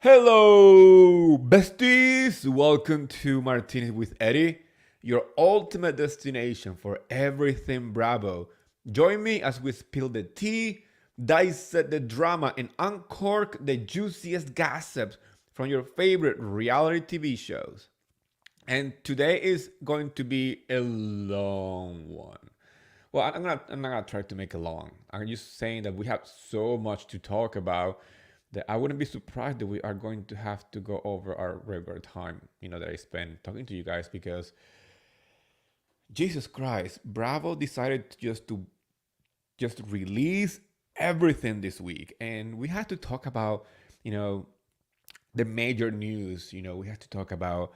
Hello, besties! Welcome to Martinez with Eddie, your ultimate destination for everything Bravo. Join me as we spill the tea, dissect the drama, and uncork the juiciest gossips from your favorite reality TV shows. And today is going to be a long one. Well, I'm not gonna try to make it long. I'm just saying that we have so much to talk about that I wouldn't be surprised that we are going to have to go over our regular time, that I spend talking to you guys because Jesus Christ, Bravo decided just release everything this week, and we had to talk about, you know, the major news. We had to talk about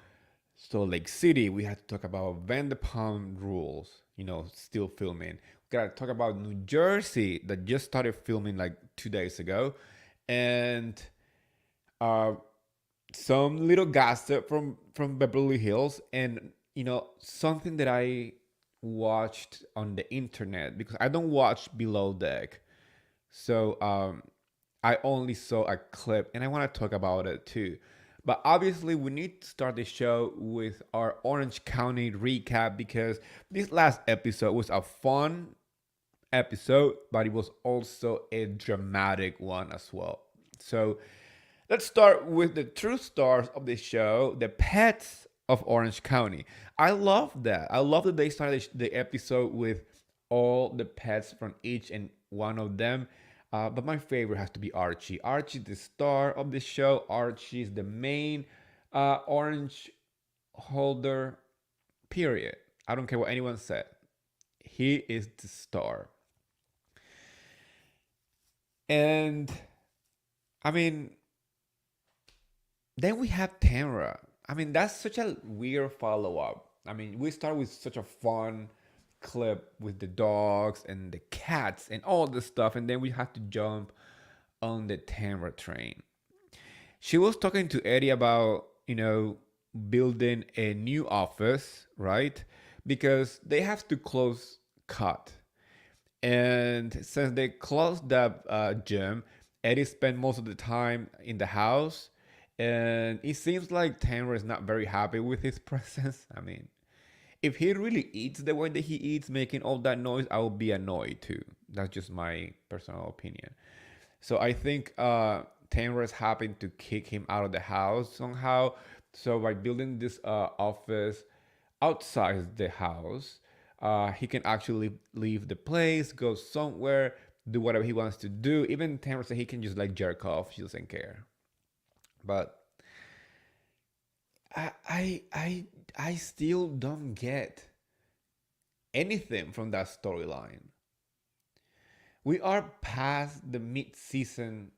Salt Lake City. We had to talk about Vanderpump Rules. Still filming. We gotta talk about New Jersey that just started filming like 2 days ago, and uh, some little gossip from Beverly Hills, and something that I watched on the internet because I don't watch Below Deck, so I only saw a clip, and I want to talk about it too. But obviously, we need to start the show with our Orange County recap because this last episode was a fun episode, but it was also a dramatic one as well. So let's start with the true stars of the show, the pets of Orange County. I love that. I love that they started the episode with all the pets from each and one of them. But my favorite has to be Archie. Archie, the star of the show. Archie is the main orange holder, period. I don't care what anyone said. He is the star. And I mean, then we have Tamra. I mean, that's such a weird follow up. I mean, we start with such a fun clip with the dogs and the cats and all this stuff, and then we have to jump on the Tamra train. She was talking to Eddie about, building a new office, right? Because they have to close cut. And since they closed that gym, Eddie spent most of the time in the house. And it seems like Tamra is not very happy with his presence. I mean, if he really eats the way that he eats, making all that noise, I will be annoyed too. That's just my personal opinion. So I think Tamra is happy to kick him out of the house somehow. So by building this office outside the house, he can actually leave the place, go somewhere, do whatever he wants to do. Even Tamara said he can just like jerk off. She doesn't care. But I still don't get anything from that storyline. We are past the mid-season,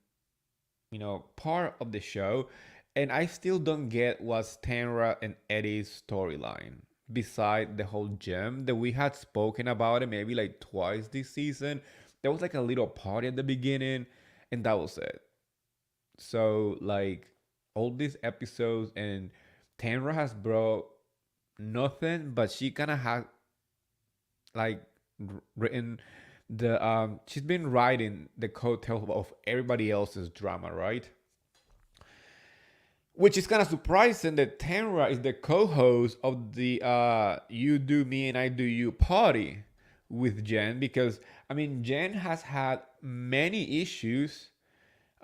part of the show, and I still don't get what's Tamra and Eddie's storyline. Beside the whole gym that we had spoken about it maybe like twice this season, there was like a little party at the beginning, and that was it. So like all these episodes, and Tamra has brought nothing, but she kind of had like written she's been writing the coattails of everybody else's drama, right? Which is kind of surprising that Tamra is the co-host of the You Do Me and I Do You party with Jen, because I mean Jen has had many issues,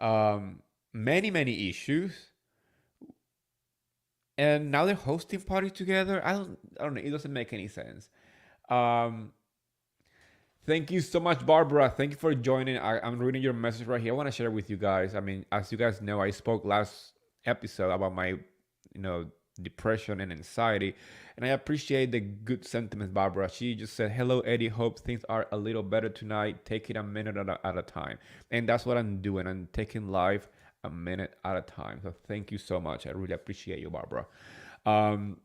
many issues, and now they're hosting party together. I don't know. It doesn't make any sense. Um, Thank you so much, Barbara. Thank you for joining. I'm reading your message right here. I want to share it with you guys. I mean, as you guys know, I spoke last episode about my, depression and anxiety, and I appreciate the good sentiments, Barbara. She just said, "Hello, Eddie. Hope things are a little better tonight. Take it a minute at a time," and that's what I'm doing. I'm taking life a minute at a time. So thank you so much. I really appreciate you, Barbara. Um,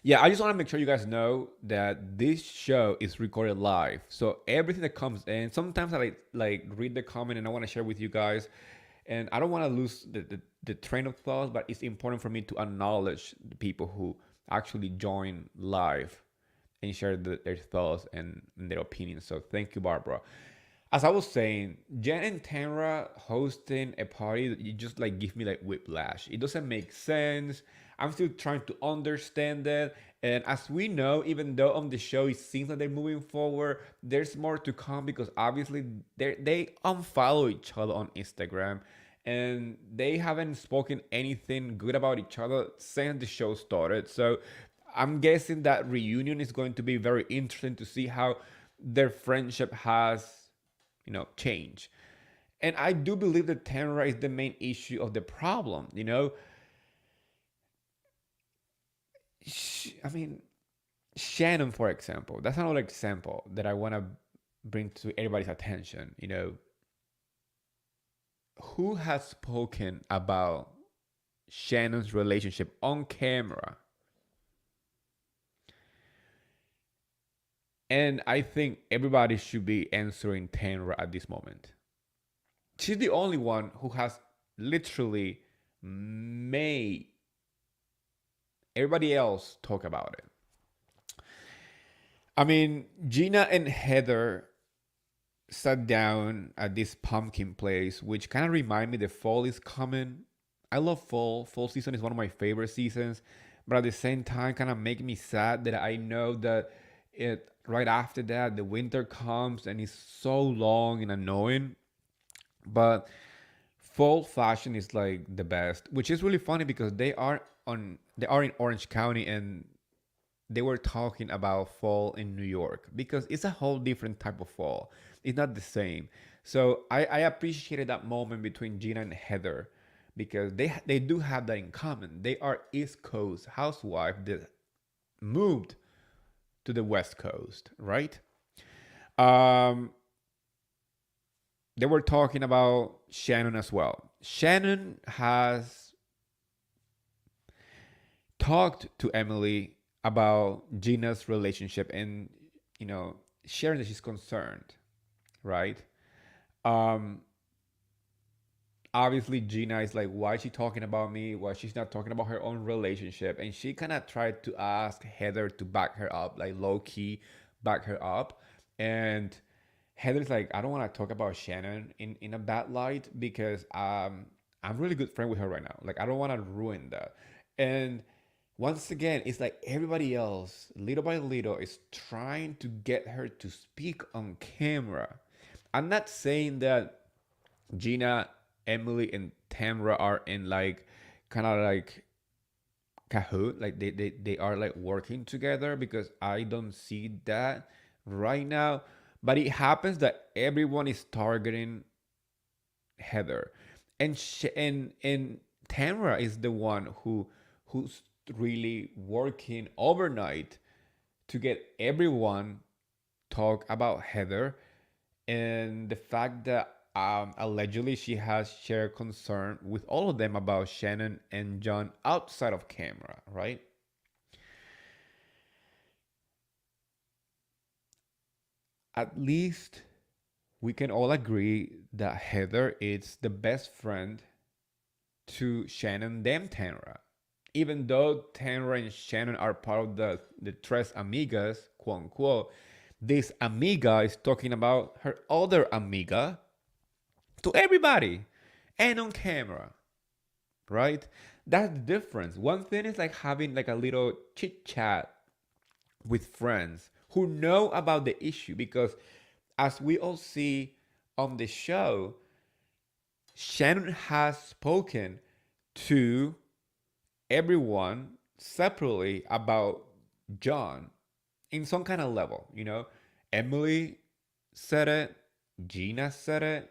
yeah, I just want to make sure you guys know that this show is recorded live. So everything that comes in, sometimes I like read the comment and I want to share with you guys. And I don't want to lose the train of thought, but it's important for me to acknowledge the people who actually join live and share their thoughts and their opinions. So thank you, Barbara. as I was saying, Jen and Tamra hosting a party, you just like give me like whiplash. It doesn't make sense. I'm still trying to understand that. And as we know, even though on the show it seems like they're moving forward, there's more to come because obviously they unfollow each other on Instagram and they haven't spoken anything good about each other since the show started. So I'm guessing that reunion is going to be very interesting to see how their friendship has, changed. And I do believe that Tamara is the main issue of the problem. I mean, Shannon, for example, that's another example that I want to bring to everybody's attention. Who has spoken about Shannon's relationship on camera? And I think everybody should be answering Tamra at this moment. She's the only one who has literally made everybody else talk about it. I mean, Gina and Heather sat down at this pumpkin place, which kind of remind me that fall is coming. I love fall. Fall season is one of my favorite seasons, but at the same time, kind of make me sad that I know that it right after that the winter comes and it's so long and annoying. But fall fashion is like the best, which is really funny because they are in Orange County and they were talking about fall in New York because it's a whole different type of fall. It's not the same. So I appreciated that moment between Gina and Heather because they do have that in common. They are East Coast housewives that moved to the West Coast, right? Um, they were talking about Shannon as well. Shannon has talked to Emily about Gina's relationship and, sharing that she's concerned, right? Um, Obviously, Gina is like, why is she talking about me? Why she's not talking about her own relationship? And she kind of tried to ask Heather to back her up, like low key back her up. And Heather's like, I don't want to talk about Shannon in a bad light because I'm really good friend with her right now. Like I don't want to ruin that. And once again, it's like everybody else, little by little, is trying to get her to speak on camera. I'm not saying that Gina, Emily, and Tamra are in like kind of like Kahoot, like they are like working together because I don't see that right now. But it happens that everyone is targeting Heather, and and Tamra is the one who's really working overnight to get everyone talk about Heather and the fact that allegedly she has shared concern with all of them about Shannon and John outside of camera, right? At least we can all agree that Heather is the best friend to Shannon than Tanra. Even though Tanra and Shannon are part of the Tres Amigas, quote unquote, this amiga is talking about her other amiga to everybody and on camera, right? That's the difference. One thing is like having like a little chit chat with friends who know about the issue because as we all see on the show, Shannon has spoken to everyone separately about John in some kind of level. Emily said it, Gina said it,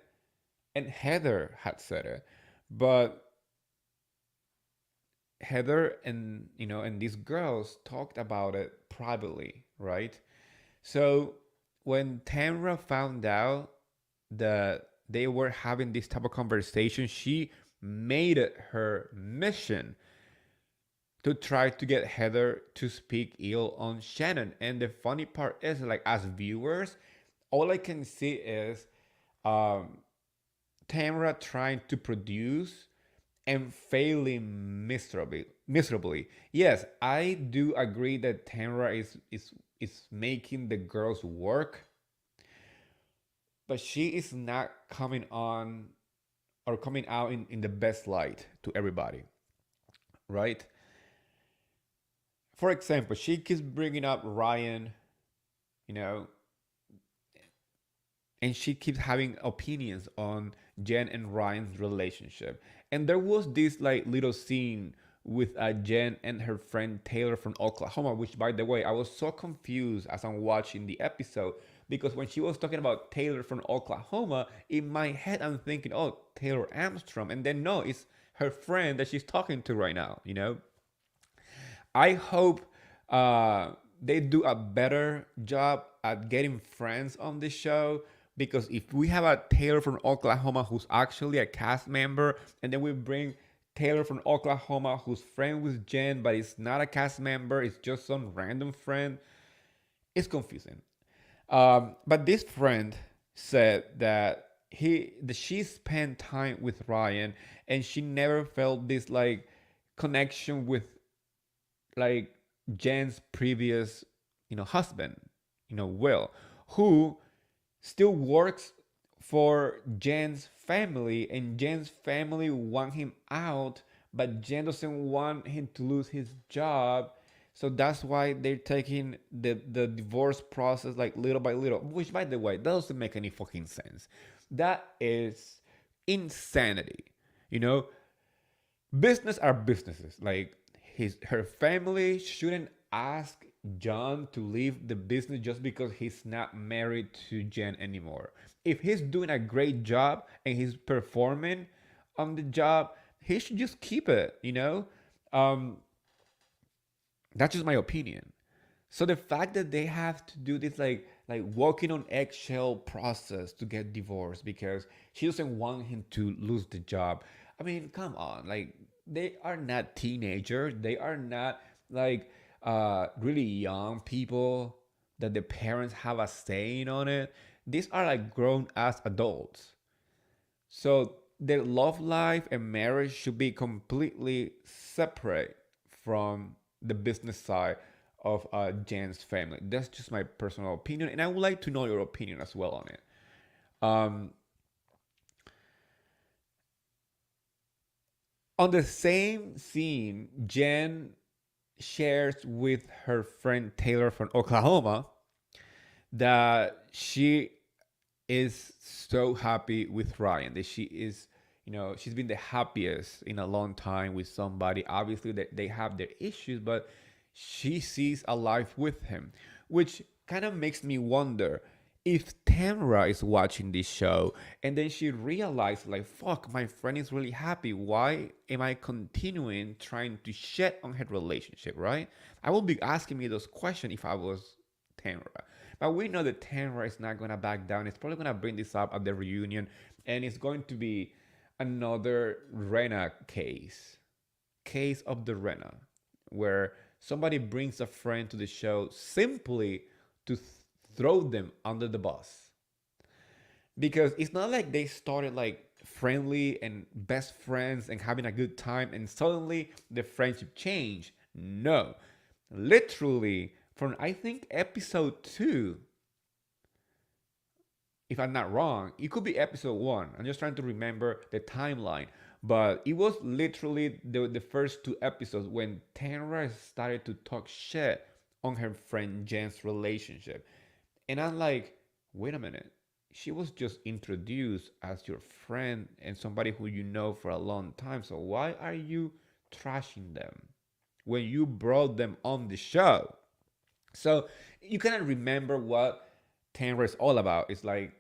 and Heather had said it. But Heather and these girls talked about it privately, right? So when Tamra found out that they were having this type of conversation, she made it her mission to try to get Heather to speak ill on Shannon. And the funny part is, like, as viewers, all I can see is um, Tamra trying to produce and failing miserably. Yes, I do agree that Tamra is making the girls work, but she is not coming on or coming out in the best light to everybody, right? For example, she keeps bringing up Ryan, you know, and she keeps having opinions on Jen and Ryan's relationship. And there was this like little scene with Jen and her friend Taylor from Oklahoma, which by the way, I was so confused as I'm watching the episode because when she was talking about Taylor from Oklahoma, in my head I'm thinking, oh, Taylor Armstrong, and then no, it's her friend that she's talking to right now, you know? I hope they do a better job at getting friends on the show because if we have a Taylor from Oklahoma who's actually a cast member, and then we bring Taylor from Oklahoma who's friend with Jen, but it's not a cast member, it's just some random friend, it's confusing. But this friend said that she spent time with Ryan and she never felt this like connection with like Jen's previous, husband, Will, who still works for Jen's family, and Jen's family want him out, but Jen doesn't want him to lose his job. So that's why they're taking the divorce process like little by little, which by the way, that doesn't make any fucking sense. That is insanity. You know, business are businesses. Like her family shouldn't ask John to leave the business just because he's not married to Jen anymore. If he's doing a great job and he's performing on the job, he should just keep it, Um, that's just my opinion. So the fact that they have to do this like walking on eggshell process to get divorced because she doesn't want him to lose the job. I mean, come on. Like they are not teenagers. They are not like really young people that the parents have a saying on it. These are like grown ass adults. So their love life and marriage should be completely separate from the business side of Jan's family. That's just my personal opinion, and I would like to know your opinion as well on it. Um, on the same scene, Jen shares with her friend Taylor from Oklahoma that she is so happy with Ryan, that she is, she's been the happiest in a long time with somebody. Obviously, that they have their issues, but she sees a life with him, which kind of makes me wonder if Tamra is watching this show and then she realized, like, fuck, my friend is really happy. Why am I continuing trying to shit on her relationship, right? I will be asking me those questions if I was Tamra. But we know that Tamra is not going to back down. It's probably going to bring this up at the reunion, and it's going to be another Rena case of the Rena, where somebody brings a friend to the show simply to throw them under the bus. Because it's not like they started like friendly and best friends and having a good time and suddenly the friendship changed. No. Literally, from I think episode 2, if I'm not wrong, it could be episode 1. I'm just trying to remember the timeline. But it was literally the first 2 episodes when Tanra started to talk shit on her friend Jen's relationship. And I'm like, wait a minute. She was just introduced as your friend and somebody who you know for a long time. So why are you trashing them when you brought them on the show? So you cannot remember what Tanra is all about. It's like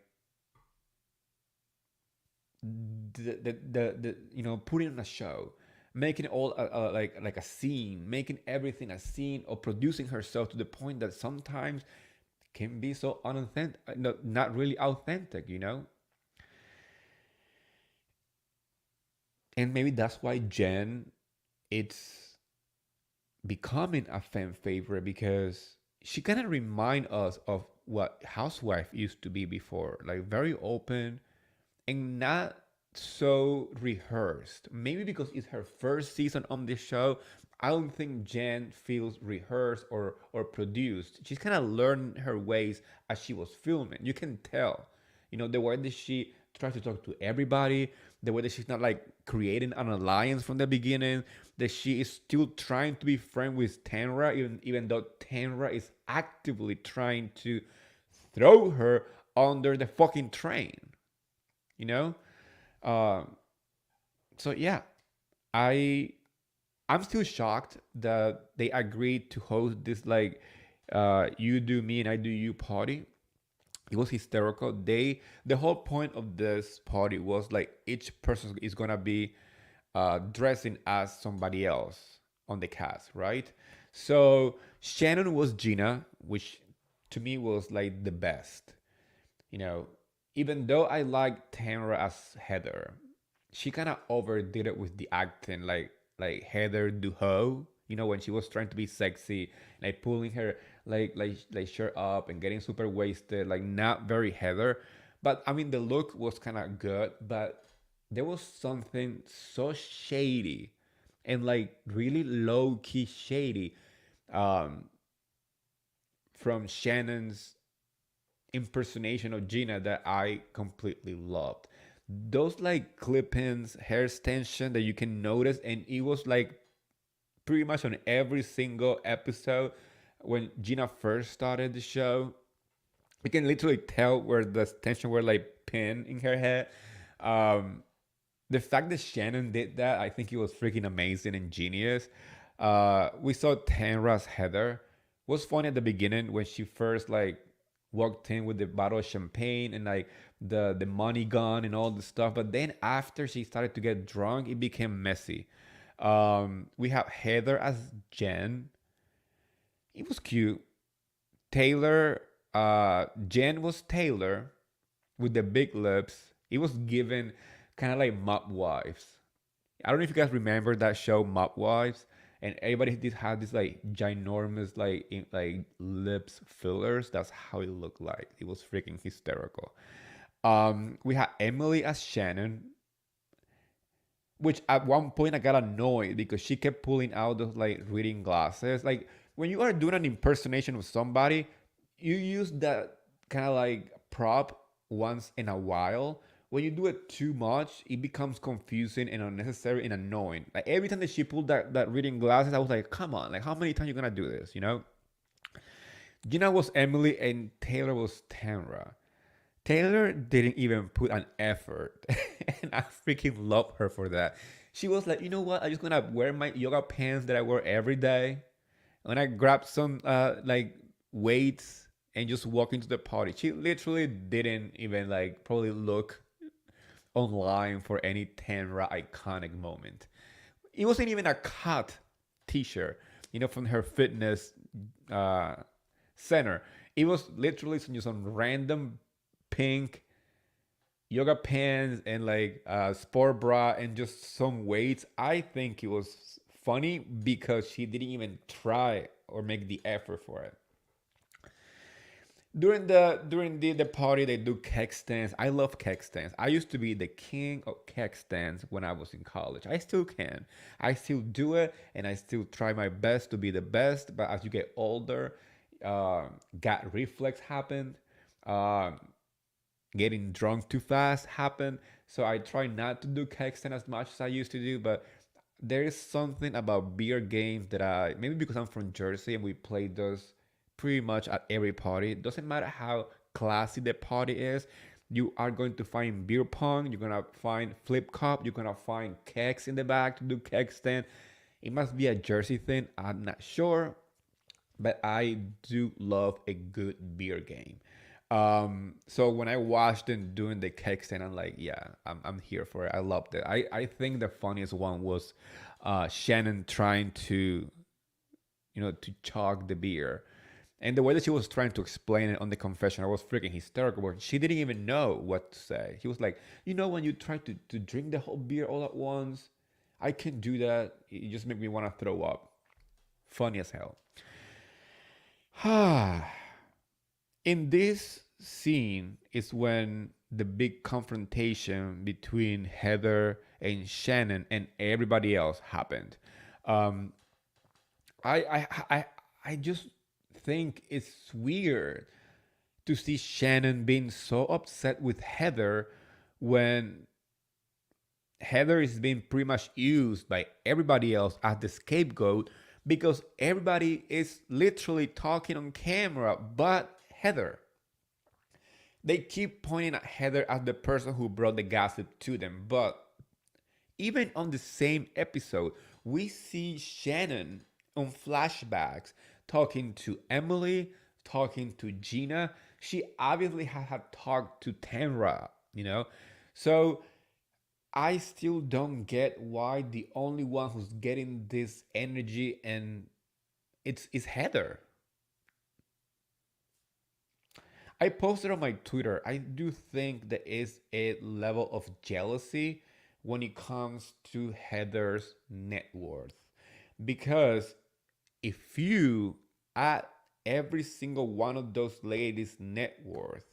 putting on a show, making it all like a scene, making everything a scene, or producing herself to the point that sometimes can be so unauthentic, not really authentic, And maybe that's why Jen, it's becoming a fan favorite because she kind of remind us of what Housewife used to be before, like very open and not so rehearsed. Maybe because it's her first season on this show, I don't think Jen feels rehearsed or produced. She's kind of learned her ways as she was filming. You can tell, The way that she tries to talk to everybody, the way that she's not like creating an alliance from the beginning, that she is still trying to be friends with Tenra, even though Tenra is actively trying to throw her under the fucking train, you know? Uh, so yeah, I I'm still shocked that they agreed to host this like you do me and I do you party. It was hysterical. The whole point of this party was like each person is gonna be dressing as somebody else on the cast, right? So Shannon was Gina, which to me was like the best. You know, even though I like Tamara as Heather, she kind of overdid it with the acting, like Heather Duho. When she was trying to be sexy, like pulling her like shirt up and getting super wasted, like not very Heather. But I mean, the look was kind of good, but there was something so shady and like really low key shady um, from Shannon's impersonation of Gina that I completely loved. Those like clip-ins, hair extension that you can notice, and it was like pretty much on every single episode when Gina first started the show. You can literally tell where the extension were like pinned in her head. Um, the fact that Shannon did that, I think it was freaking amazing and genius. We saw Tanra's Heather. It was funny at the beginning when she first like walked in with the bottle of champagne and like the money gun and all the stuff. But then after she started to get drunk, it became messy. We have Heather as Jen. It was cute. Taylor, Jen was Taylor with the big lips. It was given kind of like Mop Wives. I don't know if you guys remember that show Mop Wives, and everybody did have this like ginormous like lips fillers. That's how it looked like. It was freaking hysterical. We had Emily as Shannon, which at one point I got annoyed because she kept pulling out those like reading glasses. Like when you are doing an impersonation of somebody, you use that kind of like prop once in a while. When you do it too much, it becomes confusing and unnecessary and annoying. Like every time that she pulled that reading glasses, I was like, come on, like how many times you gonna do this? Gina was Emily and Taylor was Tamra. Taylor didn't even put an effort, and I freaking love her for that. She was like, you know what? I'm just gonna wear my yoga pants that I wear every day. When I grabbed some like weights and just walk into the party. She literally didn't even like probably look online for any Tenra iconic moment. It wasn't even a cut t-shirt, from her fitness uh, center. It was literally some random pink yoga pants and like sport bra and just some weights. I think it was funny because she didn't even try or make the effort for it. During the party, they do keg stands. I love keg stands. I used to be the king of keg stands when I was in college. I still can. I still do it, and I still try my best to be the best. But as you get older, gut reflex happened. Um, Getting drunk too fast happened. So I try not to do keg stand as much as I used to do. But there is something about beer games that I maybe because I'm from Jersey and we play those pretty much at every party. It doesn't matter how classy the party is. You are going to find beer pong. You're gonna find flip cup. You're gonna find kegs in the back to do keg stand. It must be a Jersey thing. I'm not sure, but I do love a good beer game. So when I watched them doing the keg stand, I'm like, yeah, I'm here for it. I loved it. I think the funniest one was Shannon trying to chug the beer. And the way that she was trying to explain it on the confessional was freaking hysterical. Where she didn't even know what to say. He was like, when you try to drink the whole beer all at once, I can do that. It just made me want to throw up. Funny as hell. In this scene is when the big confrontation between Heather and Shannon and everybody else happened. Um, I just think it's weird to see Shannon being so upset with Heather when Heather is being pretty much used by everybody else as the scapegoat because everybody is literally talking on camera but Heather. They keep pointing at Heather as the person who brought the gossip to them, but even on the same episode, we see Shannon on flashbacks talking to Emily, talking to Gina. She obviously had talked to Tamra, you know? So I still don't get why the only one who's getting this energy and it's Heather. I posted on my Twitter. I do think there is a level of jealousy when it comes to Heather's net worth. Because if you add every single one of those ladies' net worth,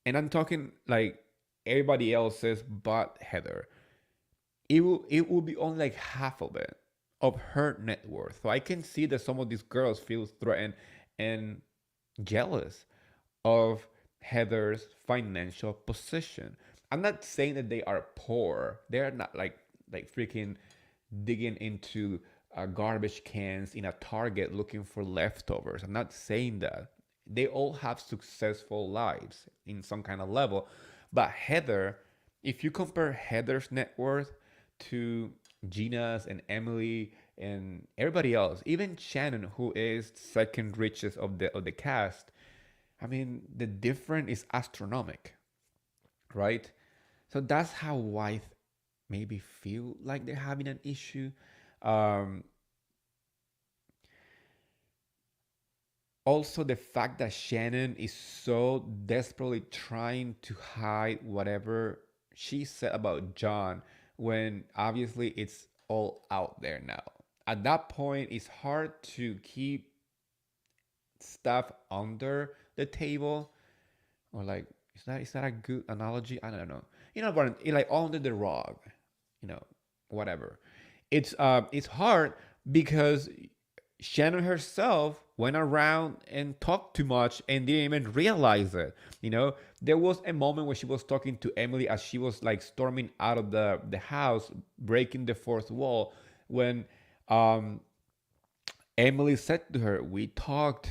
and I'm talking like everybody else's but Heather, it will be only like half of it of her net worth. So I can see that some of these girls feel threatened and jealous of Heather's financial position. I'm not saying that they are poor. They're not like freaking digging into garbage cans in a Target looking for leftovers. I'm not saying that. They all have successful lives in some kind of level. But Heather, if you compare Heather's net worth to Gina's and Emily and everybody else, even Shannon, who is second richest of the cast, I mean the difference is astronomical, right? So that's how I maybe feel like they're having an issue. Um, Also, the fact that Shannon is so desperately trying to hide whatever she said about John when obviously it's all out there now. At that point, it's hard to keep stuff under the table, or like, is that a good analogy? I don't know. You know, but like under the rug, you know, whatever. It's hard because Shannon herself went around and talked too much and didn't even realize it. You know, there was a moment when she was talking to Emily as she was like storming out of the house, breaking the fourth wall, when um, Emily said to her, "We talked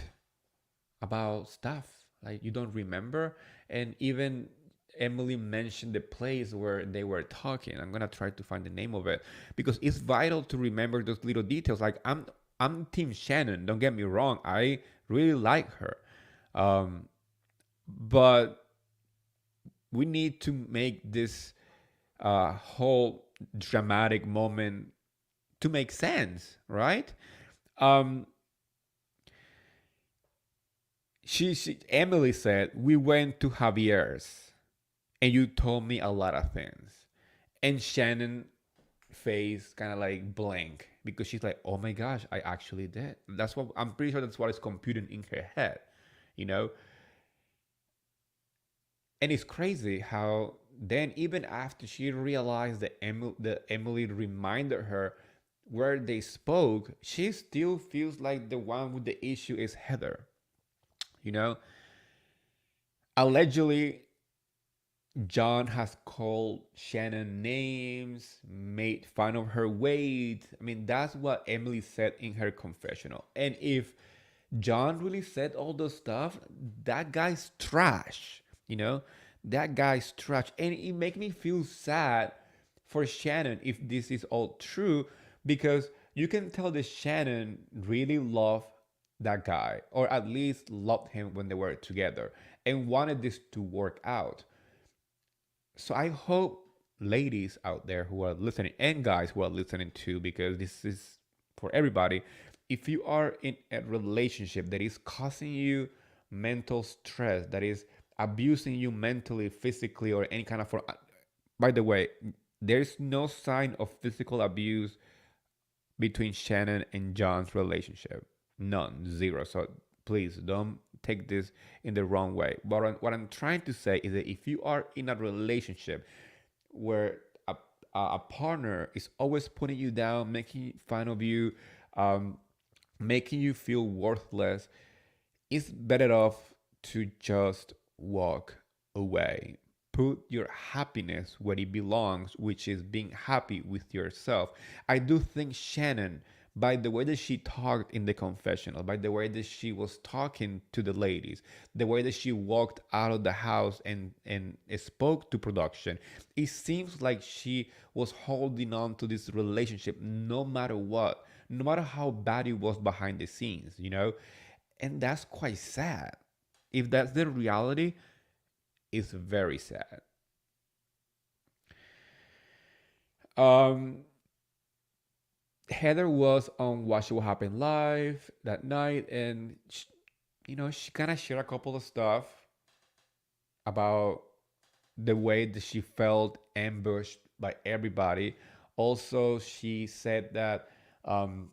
about stuff like you don't remember," and even Emily mentioned the place where they were talking. I'm gonna try to find the name of it because it's vital to remember those little details. Like I'm Team Shannon. Don't get me wrong. I really like her, um, but we need to make this whole dramatic moment to make sense, right? Um, she Emily said we went to Javier's, and you told me a lot of things, and Shannon face kind of like blank because she's like, oh my gosh, I actually did. That's what I'm pretty sure that's what is computing in her head, you know. And it's crazy how then even after she realized that Emily reminded her where they spoke, she still feels like the one with the issue is Heather. You know, allegedly John has called Shannon names, made fun of her weight. I mean, that's what Emily said in her confessional. And if John really said all those stuff, that guy's trash. You know, that guy's trash. And it makes me feel sad for Shannon if this is all true, because you can tell that Shannon really loved that guy, or at least loved him when they were together, and wanted this to work out. So I hope ladies out there who are listening and guys who are listening too, because this is for everybody. If you are in a relationship that is causing you mental stress, that is abusing you mentally, physically, or any kind of form. By the way, there's no sign of physical abuse between Shannon and John's relationship. None, zero. So please don't take this in the wrong way. But what I'm trying to say is that if you are in a relationship where a partner is always putting you down, making fun of you, um, making you feel worthless, it's better off to just walk away. Put your happiness where it belongs, which is being happy with yourself. I do think Shannon, by the way that she talked in the confessional, by the way that she was talking to the ladies, the way that she walked out of the house and spoke to production, it seems like she was holding on to this relationship no matter what, no matter how bad it was behind the scenes, you know? And that's quite sad. If that's the reality, it's very sad. Um, Heather was on What Will Happen Live that night, and she kind of shared a couple of stuff about the way that she felt ambushed by everybody. Also, she said that um,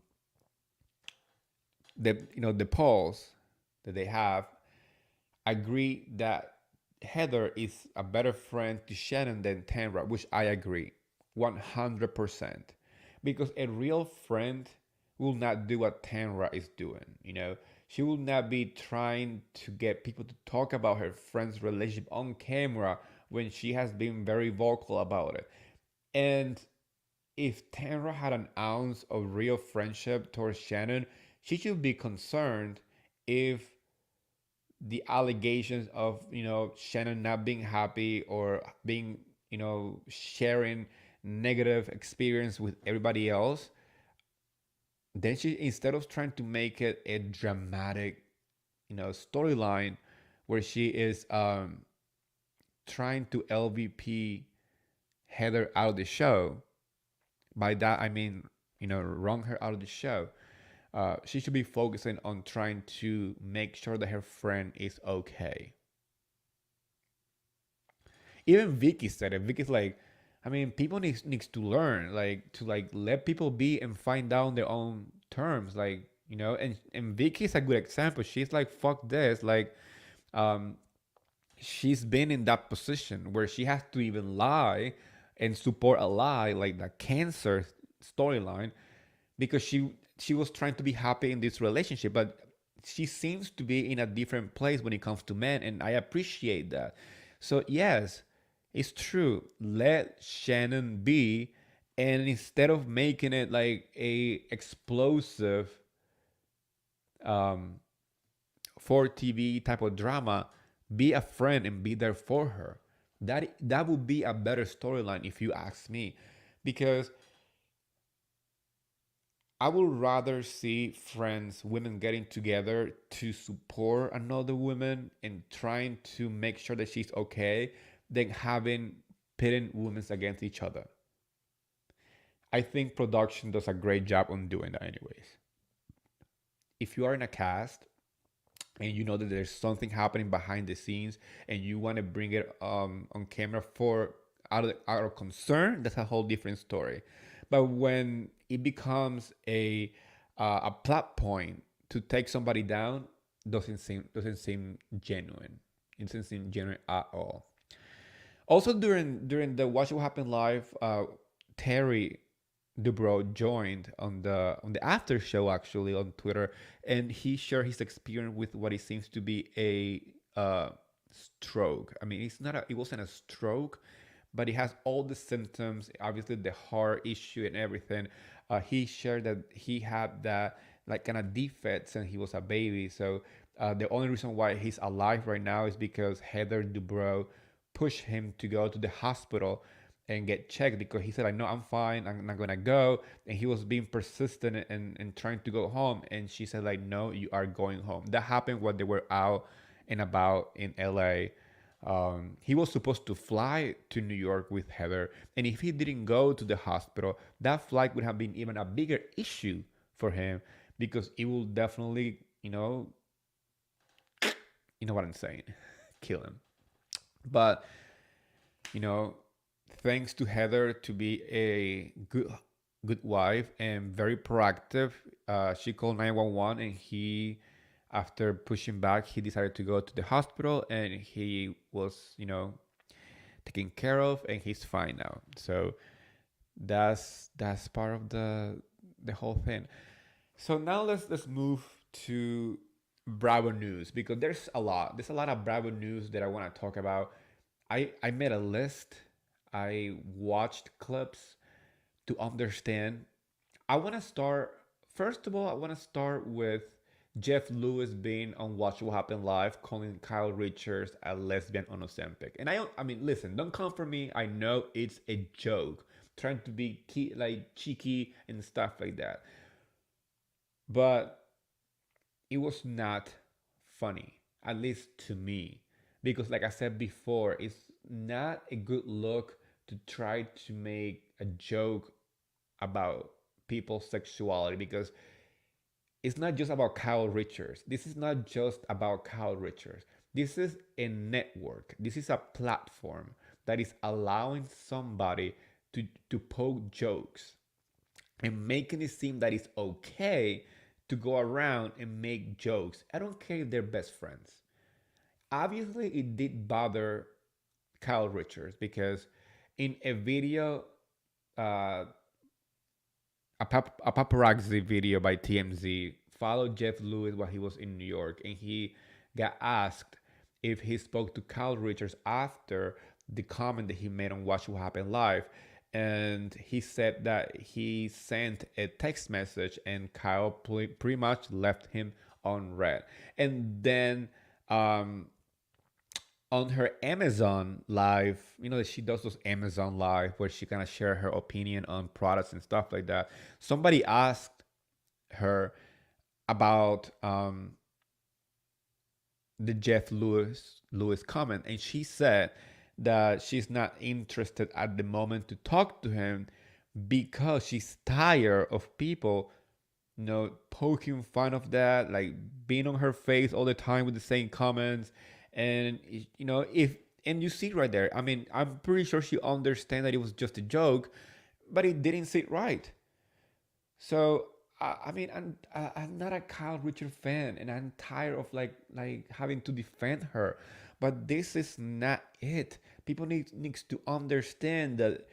the polls that they have agree that Heather is a better friend to Shannon than Tamra, which I agree 100%. Because a real friend will not do what Tamra is doing, you know? She will not be trying to get people to talk about her friend's relationship on camera when she has been very vocal about it. And if Tamra had an ounce of real friendship towards Shannon, she should be concerned if the allegations of Shannon not being happy or being sharing negative experience with everybody else, then she, instead of trying to make it a dramatic storyline where she is trying to LVP Heather out of the show. By that I mean wrong her out of the show. She should be focusing on trying to make sure that her friend is okay. Even Vicky said it. Vicky's like, I mean, people needs to learn, like to like let people be and find out on their own terms, like and Vicky's a good example. She's like, fuck this, like, um, she's been in that position where she has to even lie and support a lie like the cancer storyline because she was trying to be happy in this relationship, but she seems to be in a different place when it comes to men, and I appreciate that. So yes, it's true. Let Shannon be, and instead of making it like a explosive um, for TV type of drama, be a friend and be there for her. That would be a better storyline if you ask me, because I would rather see friends, women getting together to support another woman and trying to make sure that she's okay than having pitting women against each other. I think production does a great job on doing that anyways. If you are in a cast and you know that there's something happening behind the scenes and you want to bring it on camera for out of concern, that's a whole different story. But when it becomes a plot point to take somebody down, doesn't seem genuine. It doesn't seem genuine at all. Also, during the Watch What Happened Live, Terry Dubrow joined on the after show actually on Twitter, and he shared his experience with what it seems to be a stroke. I mean, it wasn't a stroke, but it has all the symptoms. Obviously, the heart issue and everything. He shared that he had that like kind of defect since he was a baby. So the only reason why he's alive right now is because Heather Dubrow pushed him to go to the hospital and get checked because he said like, no, I'm fine, I'm not gonna go, and he was being persistent and trying to go home, and she said like, no, you are going home. That happened when they were out and about in LA. He was supposed to fly to New York with Heather, and if he didn't go to the hospital, that flight would have been even a bigger issue for him because it will definitely, you know what I'm saying, kill him. But you know, thanks to Heather to be a good wife and very proactive. She called 911 and he, after pushing back, he decided to go to the hospital and he was, taken care of and he's fine now. So that's part of the whole thing. So now let's move to Bravo news, because there's a lot of Bravo news that I want to talk about. I made a list. I watched clips to understand. I want to start, first of all, I want to start with Jeff Lewis being on Watch What Happened Live, calling Kyle Richards a lesbian on Ozempic. And I mean, listen, don't come for me. I know it's a joke, trying to be like cheeky and stuff like that. But it was not funny, at least to me, because like I said before, it's not a good look to try to make a joke about people's sexuality, because it's not just about Kyle Richards. This is not just about Kyle Richards. This is a network. This is a platform that is allowing somebody to poke jokes and making it seem that it's okay to go around and make jokes. I don't care if they're best friends. Obviously, it did bother Kyle Richards because in a video, uh, a paparazzi video by TMZ followed Jeff Lewis while he was in New York, and he got asked if he spoke to Kyle Richards after the comment that he made on Watch What Happened Live. And he said that he sent a text message and Kyle pretty much left him on red. And then on her Amazon live, you know, she does those Amazon live where she kind of share her opinion on products and stuff like that. Somebody asked her about the Jeff Lewis comment, and she said that she's not interested at the moment to talk to him because she's tired of people, you know, poking fun of that, like being on her face all the time with the same comments. And you know, if and you see right there, I mean, I'm pretty sure she understands that it was just a joke, but it didn't sit right. So I mean, I'm not a Kyle Richard fan, and I'm tired of like having to defend her. But this is not it. People needs to understand that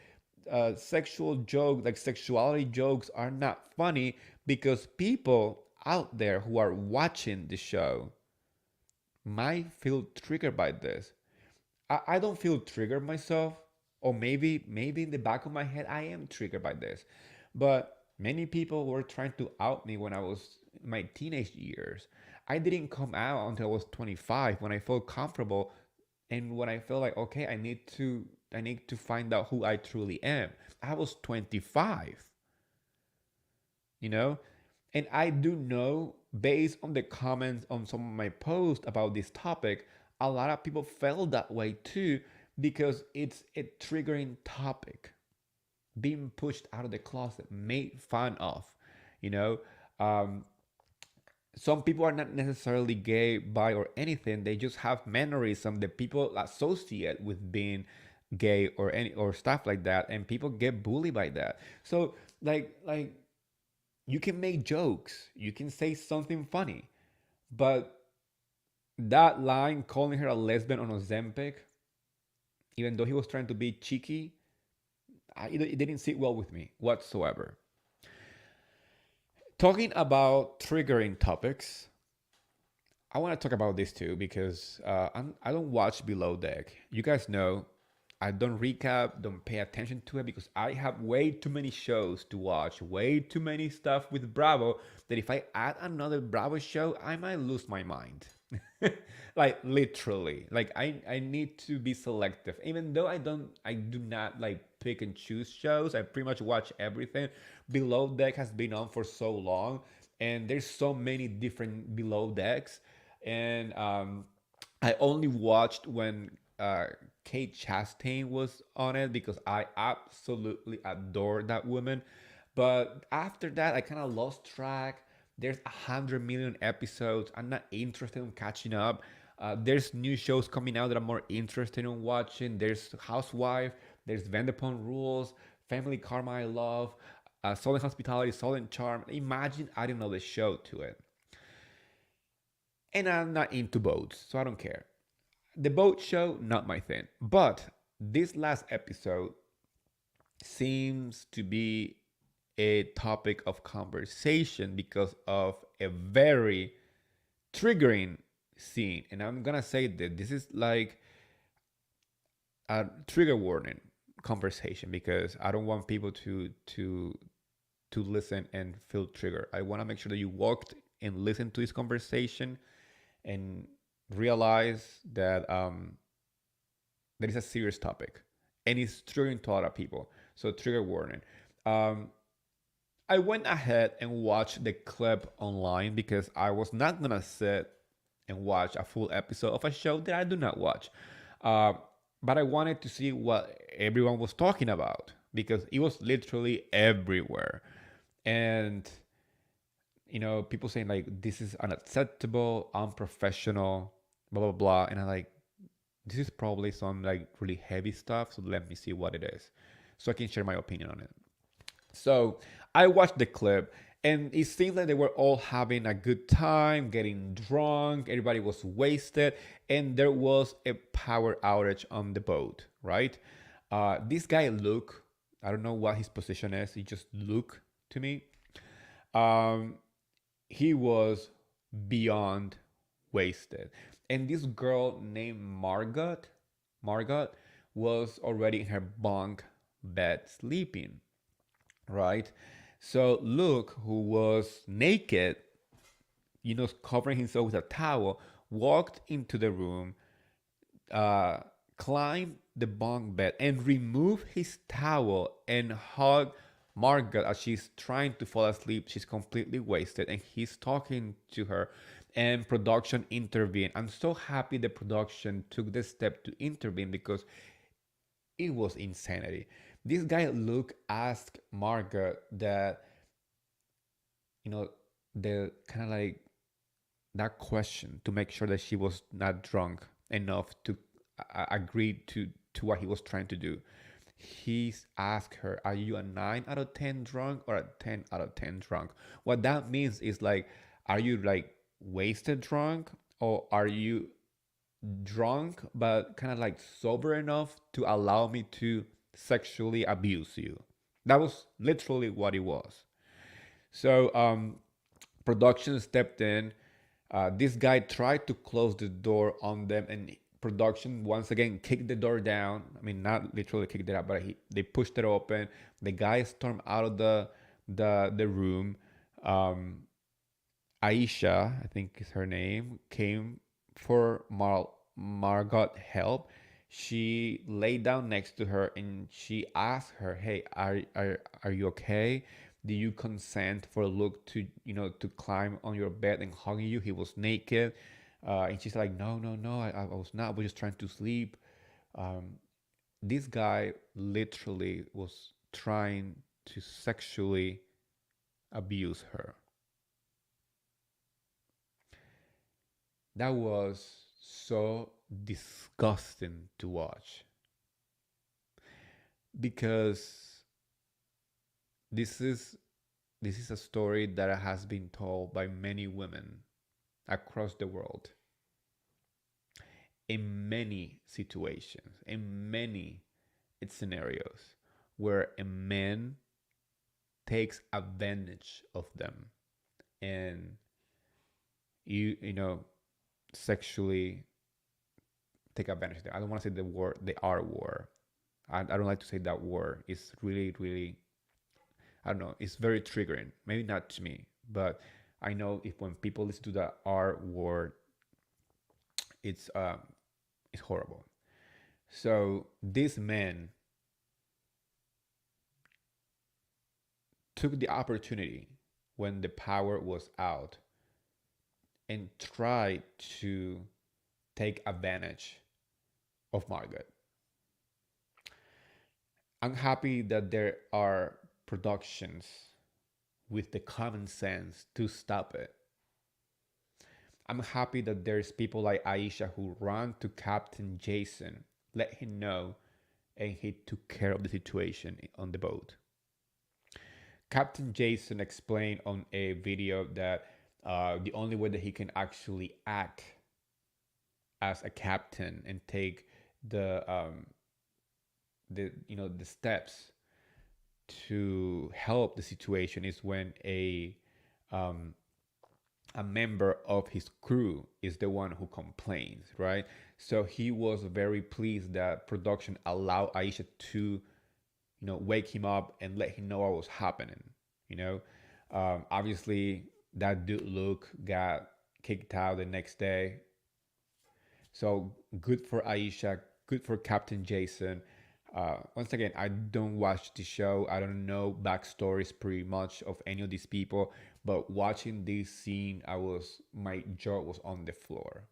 sexual jokes, like sexuality jokes, are not funny because people out there who are watching the show might feel triggered by this. I don't feel triggered myself, or maybe in the back of my head I am triggered by this. But many people were trying to out me when I was in my teenage years. I didn't come out until I was 25 when I felt comfortable and when I felt like okay, I need to find out who I truly am. I was 25, you know? And I do know, based on the comments on some of my posts about this topic, a lot of people felt that way too because it's a triggering topic. Being pushed out of the closet, made fun of, you know. Um, some people are not necessarily gay, bi, or anything. They just have mannerism that people associate with being gay or any or stuff like that, and people get bullied by that. So like you can make jokes, you can say something funny, but that line calling her a lesbian on Ozempic, even though he was trying to be cheeky, it didn't sit well with me whatsoever. Talking about triggering topics, I want to talk about this too because I don't watch Below Deck. You guys know I don't recap, don't pay attention to it because I have way too many shows to watch, way too many stuff with Bravo that if I add another Bravo show, I might lose my mind. Like literally, like I need to be selective. Even though I do not like pick and choose shows. I pretty much watch everything. Below Deck has been on for so long, and there's so many different Below Decks, and I only watched when Kate Chastain was on it because I absolutely adore that woman. But after that, I kind of lost track. There's 100 million episodes. I'm not interested in catching up. There's new shows coming out that I'm more interested in watching. There's Housewife. There's Vanderpump Rules. Family Karma I love. Southern Hospitality, Southern Charm. Imagine adding another show to it. And I'm not into boats, so I don't care. The boat show, not my thing. But this last episode seems to be a topic of conversation because of a very triggering scene, and I'm gonna say that this is like a trigger warning conversation because I don't want people to listen and feel triggered. I want to make sure that you walked and listened to this conversation and realize that that is a serious topic and it's triggering to a lot of people. So trigger warning. Um, I went ahead and watched the clip online because I was not gonna sit and watch a full episode of a show that I do not watch. Uh, but I wanted to see what everyone was talking about because it was literally everywhere. And people saying like this is unacceptable, unprofessional, blah blah blah. And I'm like, this is probably some like really heavy stuff. So let me see what it is, so I can share my opinion on it. So I watched the clip, and it seems like they were all having a good time, getting drunk. Everybody was wasted, and there was a power outage on the boat. Right? This guy Luke, I don't know what his position is. He just Luke to me. Um, he was beyond wasted. And this girl named Margot was already in her bunk bed sleeping, right? So Luke, who was naked, covering himself with a towel, walked into the room, uh, climbed the bunk bed, and removed his towel and hugged Margaret as she's trying to fall asleep. She's completely wasted, and he's talking to her. And production intervened. I'm so happy the production took the step to intervene because it was insanity. This guy Luke asked Margaret that, you know, the kind of like that question to make sure that she was not drunk enough to agree to what he was trying to do. He's asked her, "Are you a 9 out of 10 drunk or a 10 out of 10 drunk?" What that means is like, are you like wasted drunk, or are you drunk but kind of like sober enough to allow me to sexually abuse you? That was literally what it was. So production stepped in. This guy tried to close the door on them, and production once again kicked the door down. I mean, not literally kicked it out, but they pushed it open. The guy stormed out of the room. Um, Aisha, I think is her name, came for Margot help. She laid down next to her and she asked her, "Hey, are you okay? Do you consent for Luke to to climb on your bed and hug you? He was naked." And she's like, "No, no, no, I was not. I was just trying to sleep." Um, this guy literally was trying to sexually abuse her. That was so disgusting to watch because this is this is a story that has been told by many women across the world in many situations, in many scenarios where a man takes advantage of them and you sexually take advantage of them. I don't want to say the word, the R word. I don't like to say that word. It's really, really, I don't know. It's very triggering. Maybe not to me, but I know if when people listen to the R word, it's it's horrible. So this man took the opportunity when the power was out and tried to take advantage of Margaret. I'm happy that there are productions with the common sense to stop it. I'm happy that there's people like Aisha who ran to Captain Jason, let him know, and he took care of the situation on the boat. Captain Jason explained on a video that the only way that he can actually act as a captain and take the steps to help the situation is when a um, a member of his crew is the one who complains, right? So he was very pleased that production allowed Aisha to, wake him up and let him know what was happening. You know, obviously that dude Luke got kicked out the next day. So good for Aisha, good for Captain Jason. Once again, I don't watch the show. I don't know backstories pretty much of any of these people, but watching this scene, my jaw was on the floor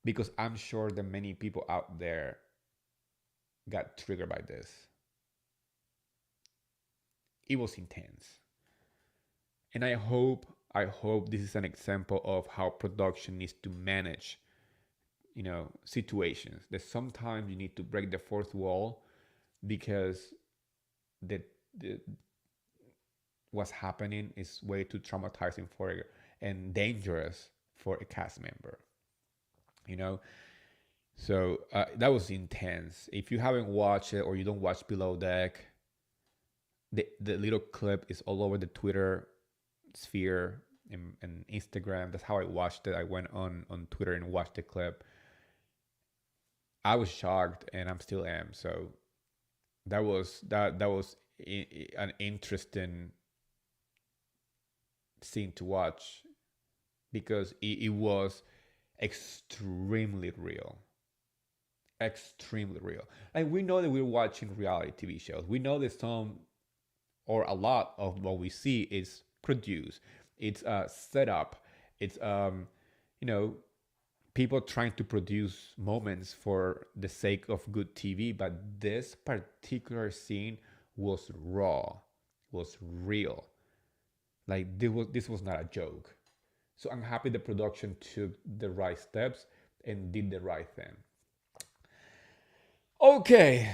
because I'm sure that many people out there got triggered by this. It was intense, and I hope this is an example of how production needs to manage situations, that sometimes you need to break the fourth wall because the, the what's happening is way too traumatizing and dangerous for a cast member, you know so that was intense. If you haven't watched it or you don't watch Below Deck, the little clip is all over the Twitter sphere and Instagram. That's how I watched it. I went on Twitter and watched the clip. I was shocked, and I'm still am. So that was an interesting scene to watch because it was extremely real. Extremely real. Like, we know that we're watching reality TV shows. We know that some or a lot of what we see is produced. It's set up. It's people trying to produce moments for the sake of good TV, but this particular scene was raw, was real. Like, this was not a joke. So I'm happy the production took the right steps and did the right thing. Okay,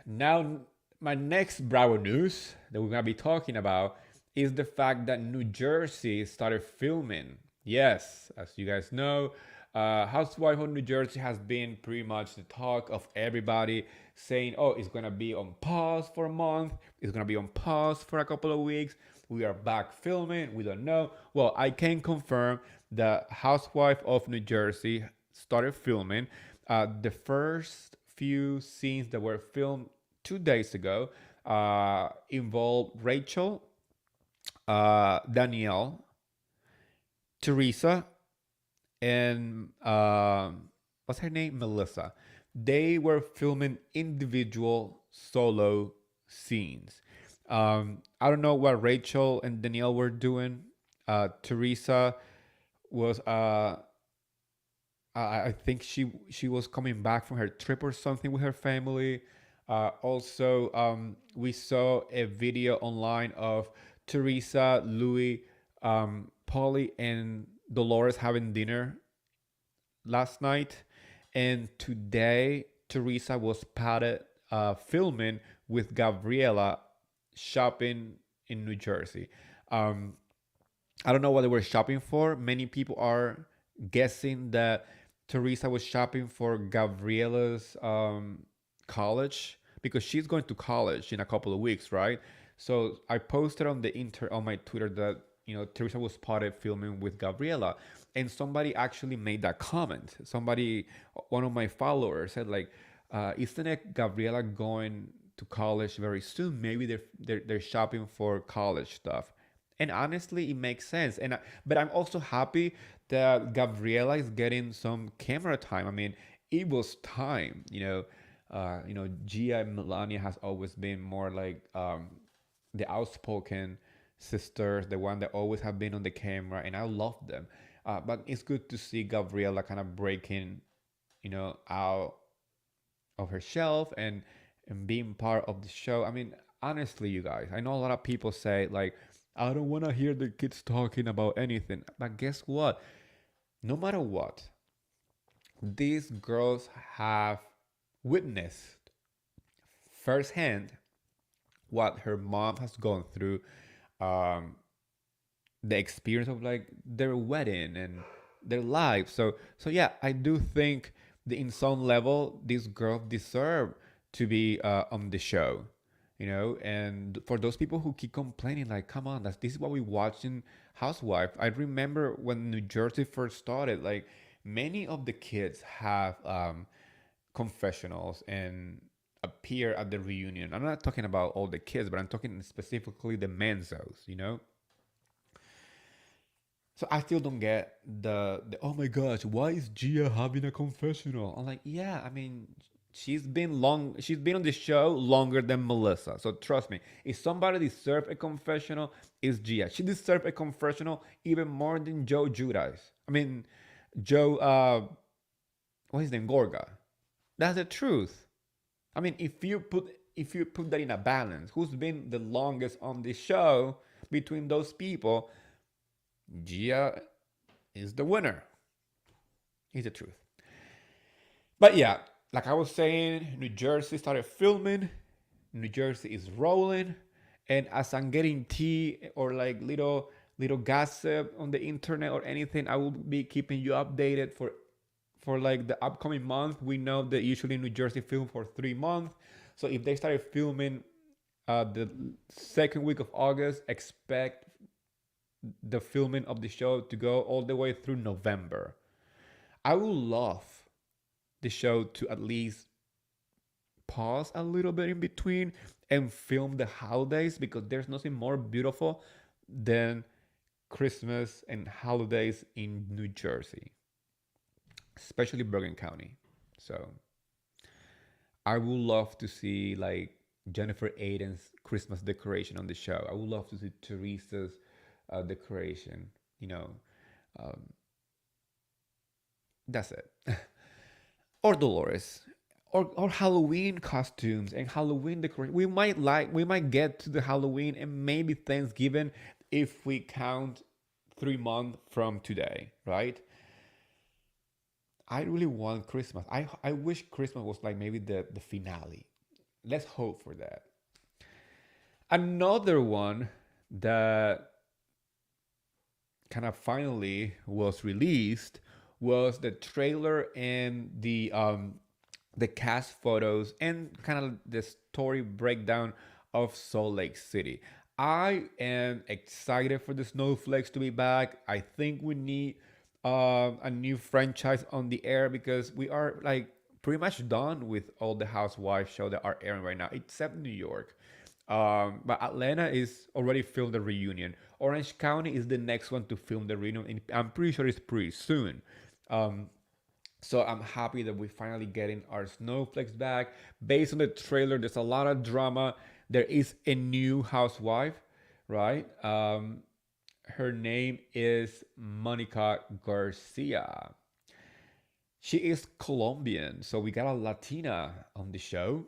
now my next Bravo news that we're gonna be talking about is the fact that New Jersey started filming. Yes, as you guys know, Housewife of New Jersey has been pretty much the talk of everybody, saying, oh, it's gonna be on pause for a month, it's gonna be on pause for a couple of weeks, we are back filming, we don't know. Well, I can confirm that Housewife of New Jersey started filming. The first few scenes that were filmed 2 days ago involved Rachel, Danielle, Teresa, and what's her name? Melissa. They were filming individual solo scenes. I don't know what Rachel and Danielle were doing. Teresa was I think she was coming back from her trip or something with her family. Also, we saw a video online of Teresa, Louis, Polly, and Dolores having dinner last night. And today, Teresa was spotted filming with Gabriela shopping in New Jersey. I don't know what they were shopping for. Many people are guessing that Teresa was shopping for Gabriela's college, because she's going to college in a couple of weeks, right? So I posted on my Twitter that Teresa was spotted filming with Gabriela, and somebody actually made that comment. One of my followers said, like, isn't it Gabriela going to college very soon? Maybe they're shopping for college stuff. And honestly, it makes sense. But I'm also happy that Gabriela is getting some camera time. I mean, it was time. Gia and Melania has always been more like the outspoken sisters, the one that always have been on the camera, and I love them. But it's good to see Gabriela kind of breaking, out of her shelf and being part of the show. I mean, honestly, you guys, I know a lot of people say, like, I don't want to hear the kids talking about anything. But guess what? No matter what, these girls have witnessed firsthand what her mom has gone through, the experience of, like, their wedding and their life. So yeah, I do think that in some level these girls deserve to be on the show. And for those people who keep complaining, like, come on, this is what we watch in Housewife. I remember when New Jersey first started, like, many of the kids have confessionals and appear at the reunion. I'm not talking about all the kids, but I'm talking specifically the Menzos. So I still don't get the oh my gosh, why is Gia having a confessional? I'm like, yeah, I mean, she's been on the show longer than Melissa. So trust me, if somebody deserves a confessional, it's Gia. She deserves a confessional even more than Joe Judice. I mean, Joe what's his name? Gorga. That's the truth. I mean, if you put that in a balance, who's been the longest on the show between those people? Gia is the winner. Is the truth. But yeah, like I was saying, New Jersey started filming. New Jersey is rolling, and as I'm getting tea or like little gossip on the internet or anything, I will be keeping you updated for like the upcoming month. We know that usually New Jersey film for 3 months. So if they started filming the second week of August, expect the filming of the show to go all the way through November. I would love the show to at least pause a little bit in between and film the holidays, because there's nothing more beautiful than Christmas and holidays in New Jersey, especially Bergen County. So I would love to see like Jennifer Aiden's Christmas decoration on the show. I would love to see Teresa's decoration. Um, that's it. Or Dolores, or Halloween costumes and Halloween decoration. We might get to the Halloween and maybe Thanksgiving if we count 3 months from today, right? I really want Christmas. I wish Christmas was like maybe the finale. Let's hope for that. Another one that kind of finally was released was the trailer and the cast photos and kind of the story breakdown of Salt Lake City. I am excited for the Snowflakes to be back. I think we need a new franchise on the air, because we are like pretty much done with all the Housewives show that are airing right now, except New York. But Atlanta is already filmed the reunion. Orange County is the next one to film the reunion, and I'm pretty sure it's pretty soon. Um, so I'm happy that we're finally getting our Snowflakes back. Based on the trailer, there's a lot of drama. There is a new housewife, right? Her name is Monica Garcia. She is Colombian, so we got a Latina on the show.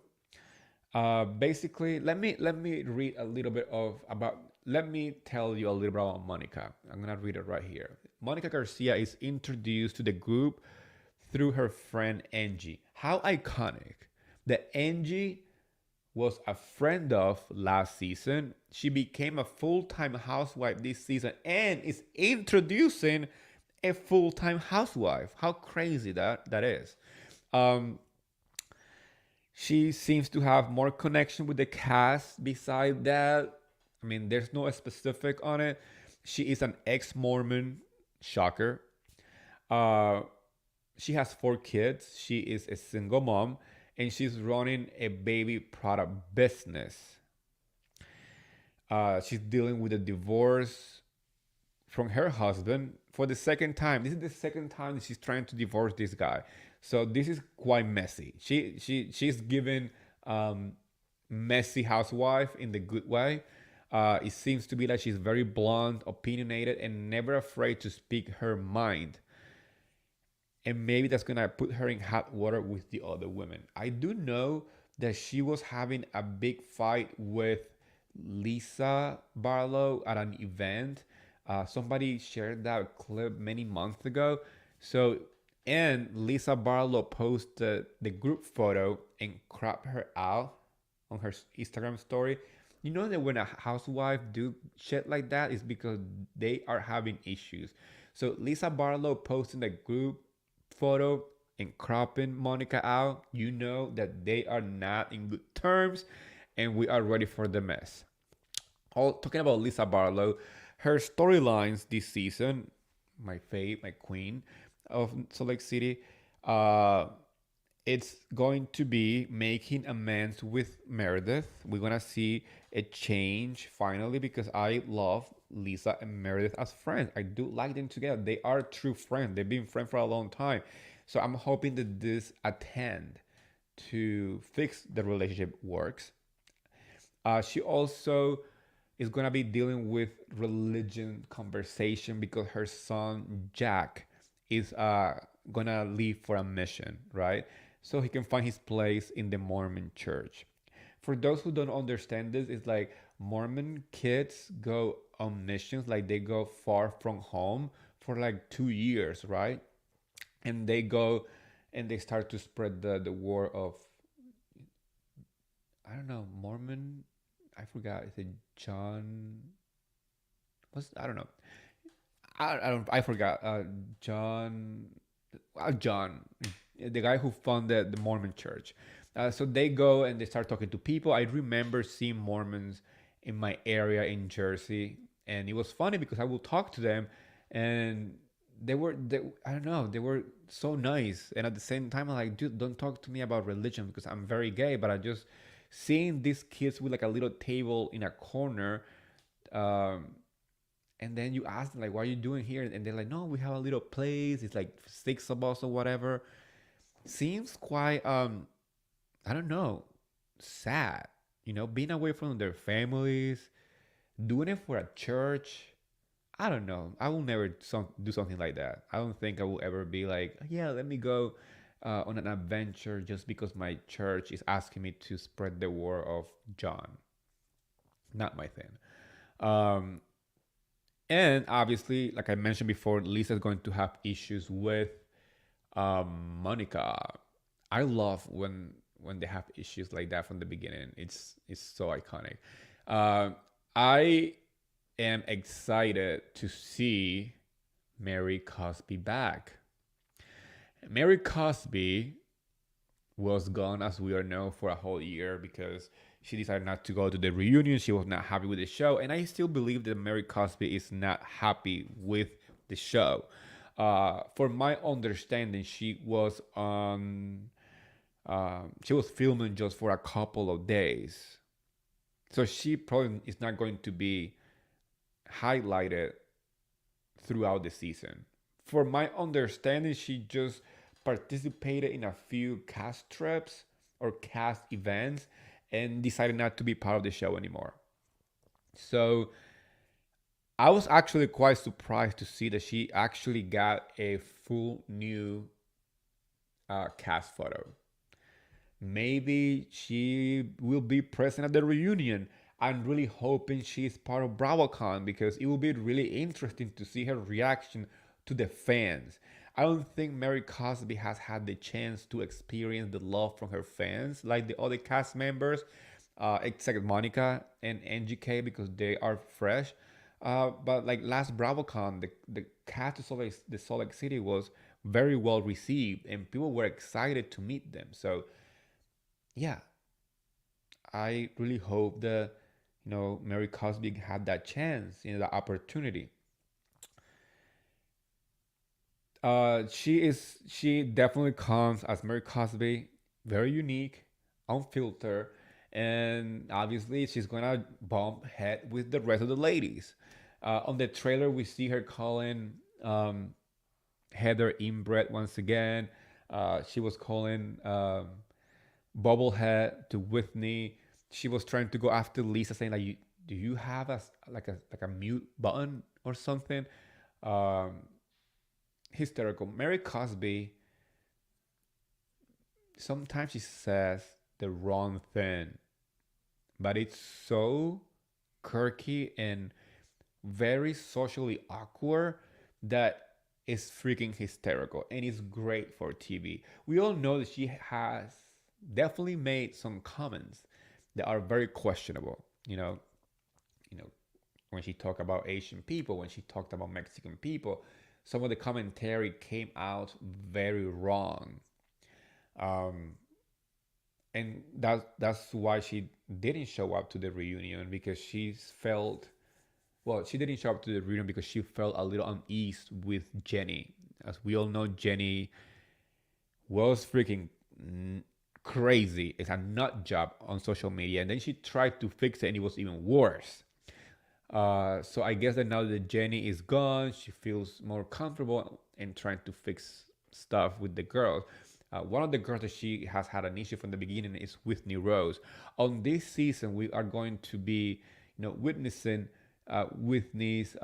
Basically, let me read a little bit of about. Let me tell you a little bit about Monica. I'm gonna read it right here. Monica Garcia is introduced to the group through her friend Angie. How iconic that Angie was a friend of last season. She became a full-time housewife this season and is introducing a full-time housewife. How crazy that is. Um, she seems to have more connection with the cast. Beside that, I mean, there's no specific on it. She is an ex-Mormon. Shocker. Uh, she has 4 kids. She is a single mom, and she's running a baby product business. She's dealing with a divorce from her husband for the second time. This is the second time that she's trying to divorce this guy. So this is quite messy. She's given messy housewife in the good way. It seems to be that she's very blunt, opinionated, and never afraid to speak her mind. And maybe that's gonna put her in hot water with the other women. I do know that she was having a big fight with Lisa Barlow at an event. Somebody shared that clip many months ago. So, and Lisa Barlow posted the group photo and cropped her out on her Instagram story. You know that when a housewife do shit like that, is because they are having issues. So Lisa Barlow posting the group photo and cropping Monica out, you know that they are not in good terms. and we are ready for the mess. All talking about Lisa Barlow, her storylines this season, my fave, my queen of Salt Lake City, uh, it's going to be making amends with Meredith. We're gonna see a change finally because I love Lisa and Meredith as friends. I do like them together. They are true friends. They've been friends for a long time. So I'm hoping that this attend to fix the relationship works. She also is gonna be dealing with religion conversation because her son Jack is gonna leave for a mission, right? So he can find his place in the Mormon church. For those who don't understand this, it's like Mormon kids go on missions, like they go far from home for like 2 years, right? And they go and they start to spread the word of, I don't know, Mormon. I forgot. Is it John? What's, I don't know. I don't. I forgot. John. John, the guy who founded the Mormon Church. So they go and they start talking to people. I remember seeing Mormons in my area in Jersey, and it was funny because I would talk to them, and I don't know, they were so nice. And at the same time, I'm like, dude, don't talk to me about religion because I'm very gay. But I just seeing these kids with like a little table in a corner. And then you ask them like, what are you doing here? And they're like, no, we have a little place, it's like 6 of us or whatever. Seems quite I don't know, sad, being away from their families, doing it for a church. I don't know, I will never do something like that. I don't think I will ever be like, yeah, let me go on an adventure just because my church is asking me to spread the word of John. Not my thing. um And obviously, like I mentioned before, Lisa's going to have issues with Monica. I love when they have issues like that from the beginning. It's so iconic. I am excited to see Mary Cosby back. Mary Cosby was gone, as we all know, for a whole year because she decided not to go to the reunion. She was not happy with the show, and I still believe that Mary Cosby is not happy with the show. For my understanding, she was on. She was filming just for a couple of days, so she probably is not going to be highlighted throughout the season. For my understanding, she just participated in a few cast trips or cast events and decided not to be part of the show anymore. So I was actually quite surprised to see that she actually got a full new cast photo. Maybe she will be present at the reunion. I'm really hoping she's part of BravoCon because it will be really interesting to see her reaction to the fans. I don't think Mary Cosby has had the chance to experience the love from her fans like the other cast members, except Monica and NGK because they are fresh. But like last BravoCon, the cast of the Salt Lake City was very well received and people were excited to meet them. So yeah, I really hope that Mary Cosby had that chance, that opportunity. She definitely comes as Mary Cosby, very unique, unfiltered, and obviously she's gonna bump head with the rest of the ladies. On the trailer, we see her calling Heather inbred once again. She was calling Bubblehead to Whitney. She was trying to go after Lisa, saying like, "Do you have a mute button or something?" Um, Hysterical. Mary Cosby, sometimes she says the wrong thing, but it's so quirky and very socially awkward that it's freaking hysterical and it's great for TV. We all know that she has definitely made some comments that are very questionable. You know, when she talked about Asian people, when she talked about Mexican people, some of the commentary came out very wrong. Um, and that's why she didn't show up to the reunion because she felt, well, she didn't show up to the reunion because she felt a little uneasy with Jenny. As we all know, Jenny was freaking crazy. It's a nut job on social media. And then she tried to fix it and it was even worse. So I guess that now that Jenny is gone, she feels more comfortable in trying to fix stuff with the girls. One of the girls that she has had an issue from the beginning is Whitney Rose. On this season, we are going to be, witnessing Whitney's,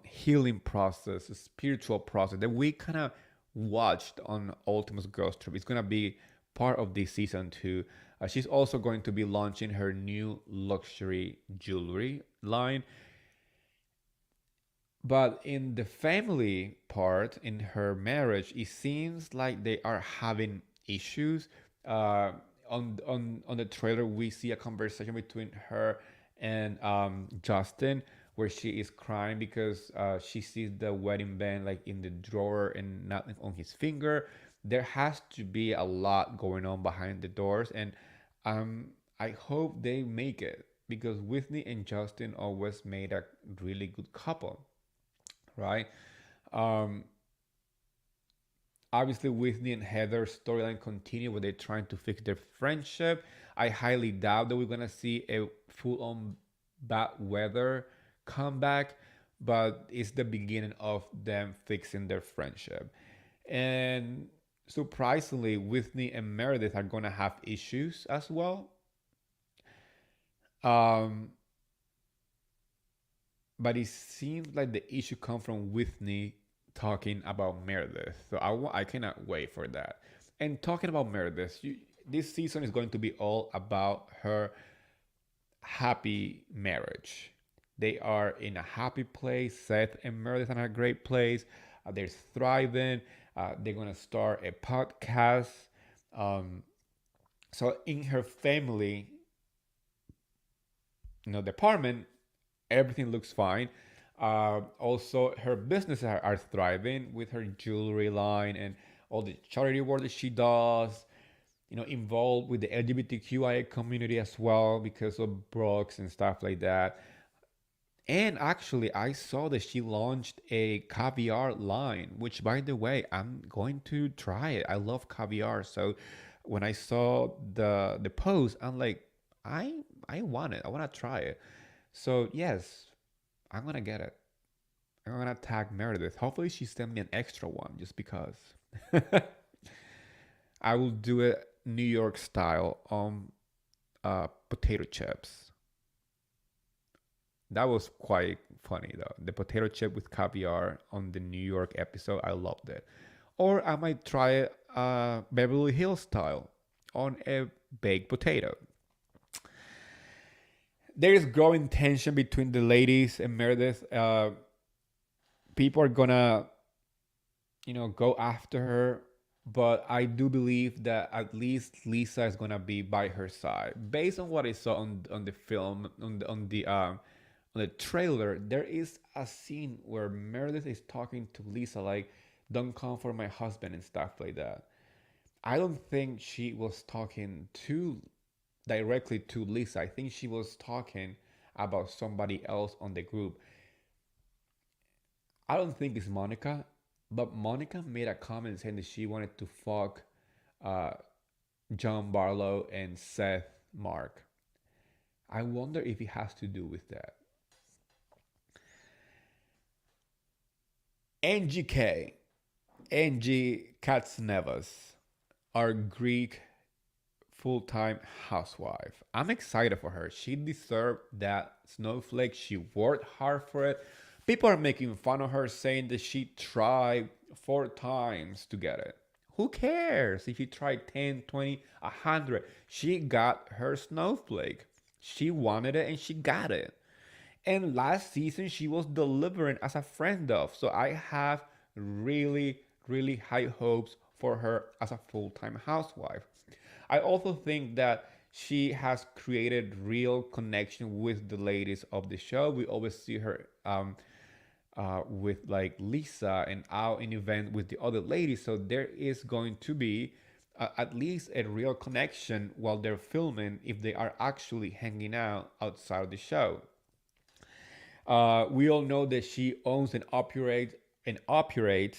healing process, spiritual process that we kind of watched on Ultimate Girls Trip. It's gonna be part of this season too. She's also going to be launching her new luxury jewelry line. But in the family part, in her marriage, it seems like they are having issues. On the trailer, we see a conversation between her and Justin, where she is crying because she sees the wedding band like in the drawer and not on his finger. There has to be a lot going on behind the doors, and I hope they make it because Whitney and Justin always made a really good couple, right? Um, Obviously, Whitney and Heather's storyline continue where they're trying to fix their friendship. I highly doubt that we're gonna see a full-on bad weather comeback, but it's the beginning of them fixing their friendship. And surprisingly, Whitney and Meredith are gonna have issues as well. Um, but it seems like the issue comes from Whitney talking about Meredith. So I cannot wait for that. And talking about Meredith, this season is going to be all about her happy marriage. They are in a happy place. Seth and Meredith are in a great place. They're thriving. They're going to start a podcast. Um, so in her family, department, everything looks fine. Also, her businesses are thriving with her jewelry line and all the charity work that she does. Involved with the LGBTQIA community as well because of Brooks and stuff like that. And actually, I saw that she launched a caviar line, which, by the way, I'm going to try it. I love caviar, so when I saw the post, I'm like, I want it. I want to try it. So yes, I'm gonna get it. I'm gonna tag Meredith. Hopefully, she sent me an extra one just because. I will do it New York style on potato chips. That was quite funny though. The potato chip with caviar on the New York episode, I loved it. Or I might try it Beverly Hills style on a baked potato. There is growing tension between the ladies and Meredith. People are gonna, go after her, but I do believe that at least Lisa is gonna be by her side. Based on what I saw on the film, on the trailer, there is a scene where Meredith is talking to Lisa like, "Don't come for my husband" and stuff like that. I don't think she was talking to directly to Lisa. I think she was talking about somebody else on the group. I don't think it's Monica, but Monica made a comment saying that she wanted to fuck uh, John Barlow and Seth Mark. I wonder if it has to do with that. NGK, Angie Katznevas, our Greek full-time housewife. I'm excited for her. She deserved that snowflake. She worked hard for it. People are making fun of her saying that she tried 4 times to get it. Who cares if she tried 10, 20, 100? She got her snowflake. She wanted it and she got it. And last season, she was delivering as a friend of. So I have really, really high hopes for her as a full-time housewife. I also think that she has created real connection with the ladies of the show. We always see her with like Lisa and out in event with the other ladies. So there is going to be at least a real connection while they're filming if they are actually hanging out outside of the show. We all know that she owns and operates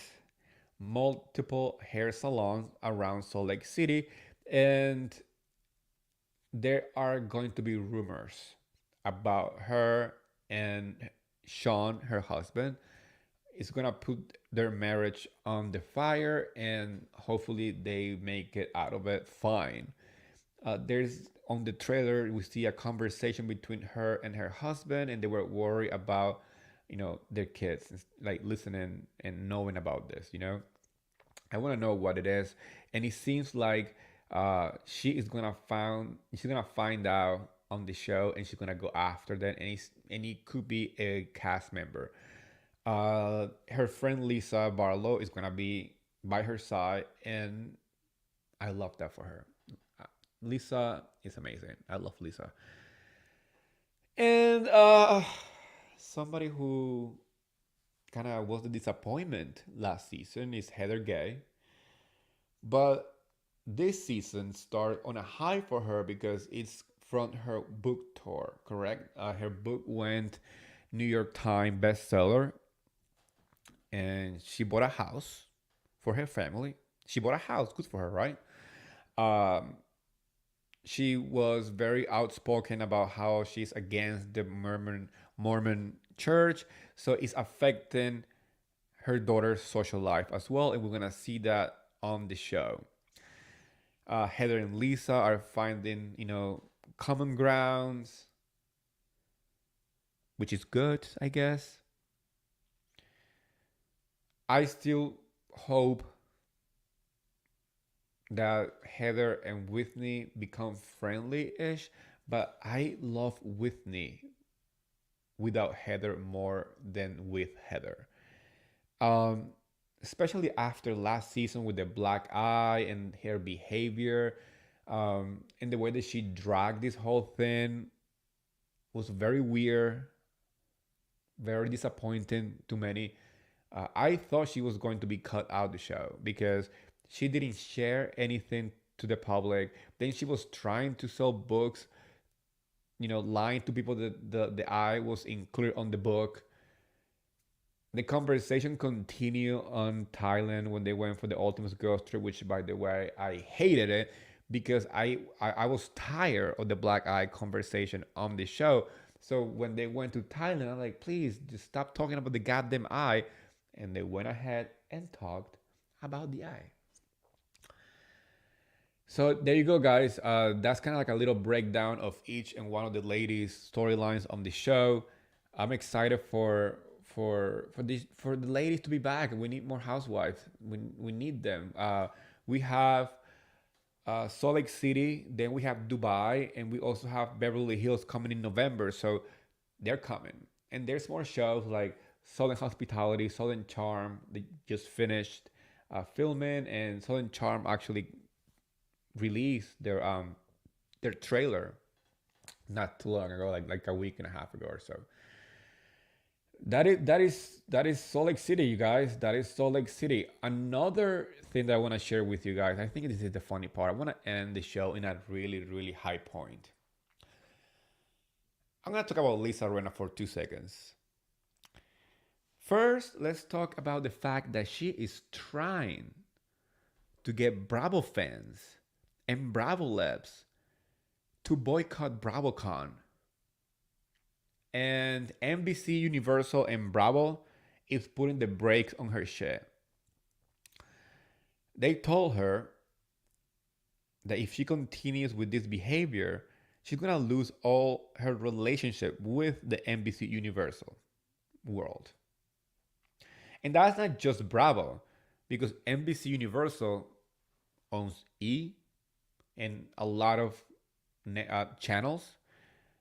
multiple hair salons around Salt Lake City, and there are going to be rumors about her and Sean, her husband, is gonna put their marriage on the fire, and hopefully they make it out of it fine. There's on the trailer we see a conversation between her and her husband, and they were worried about, their kids, like listening and knowing about this. I want to know what it is, and it seems like she's gonna find out on the show, and she's gonna go after that, and it could be a cast member. Her friend Lisa Barlow is gonna be by her side, and I love that for her. Uh, Lisa is amazing. I love Lisa, and somebody who kind of was the disappointment last season is Heather Gay. But this season started on a high for her because it's from her book tour, correct? Her book went New York Times bestseller, and she bought a house for her family. She bought a house, good for her, right? Um, she was very outspoken about how she's against the Mormon church, so it's affecting her daughter's social life as well, and we're gonna see that on the show. Heather and Lisa are finding, common grounds, which is good, I guess. I still hope that Heather and Whitney become friendly-ish, but I love Whitney without Heather more than with Heather. Um, Especially after last season with the black eye and her behavior, and the way that she dragged this whole thing was very weird, very disappointing to many. I thought she was going to be cut out of the show because she didn't share anything to the public. Then she was trying to sell books, lying to people that the eye was included on the book. The conversation continued on Thailand when they went for the Ultimate Girls Trip, which, by the way, I hated it because I was tired of the black eye conversation on the show. So when they went to Thailand, I'm like, please just stop talking about the goddamn eye. And they went ahead and talked about the eye. So there you go, guys. That's kind of like a little breakdown of each and one of the ladies' storylines on the show. I'm excited for the ladies to be back. We need more housewives. We need them. We have Salt Lake City, then we have Dubai, and we also have Beverly Hills coming in November. So they're coming, and there's more shows like Southern Hospitality, Southern Charm. They just finished filming, and Southern Charm actually released their trailer not too long ago, like a week and a half ago or so. That is Salt Lake City, you guys. That is Salt Lake City. Another thing that I want to share with you guys. I think this is the funny part. I want to end the show in a really, really high point. I'm gonna talk about Lisa Rinna for 2 seconds. First, let's talk about the fact that she is trying to get Bravo fans and Bravo Labs to boycott BravoCon. And NBC Universal and Bravo is putting the brakes on her shit. They told her that if she continues with this behavior, she's gonna lose all her relationship with the NBC Universal world. And that's not just Bravo, because NBC Universal owns E and a lot of channels.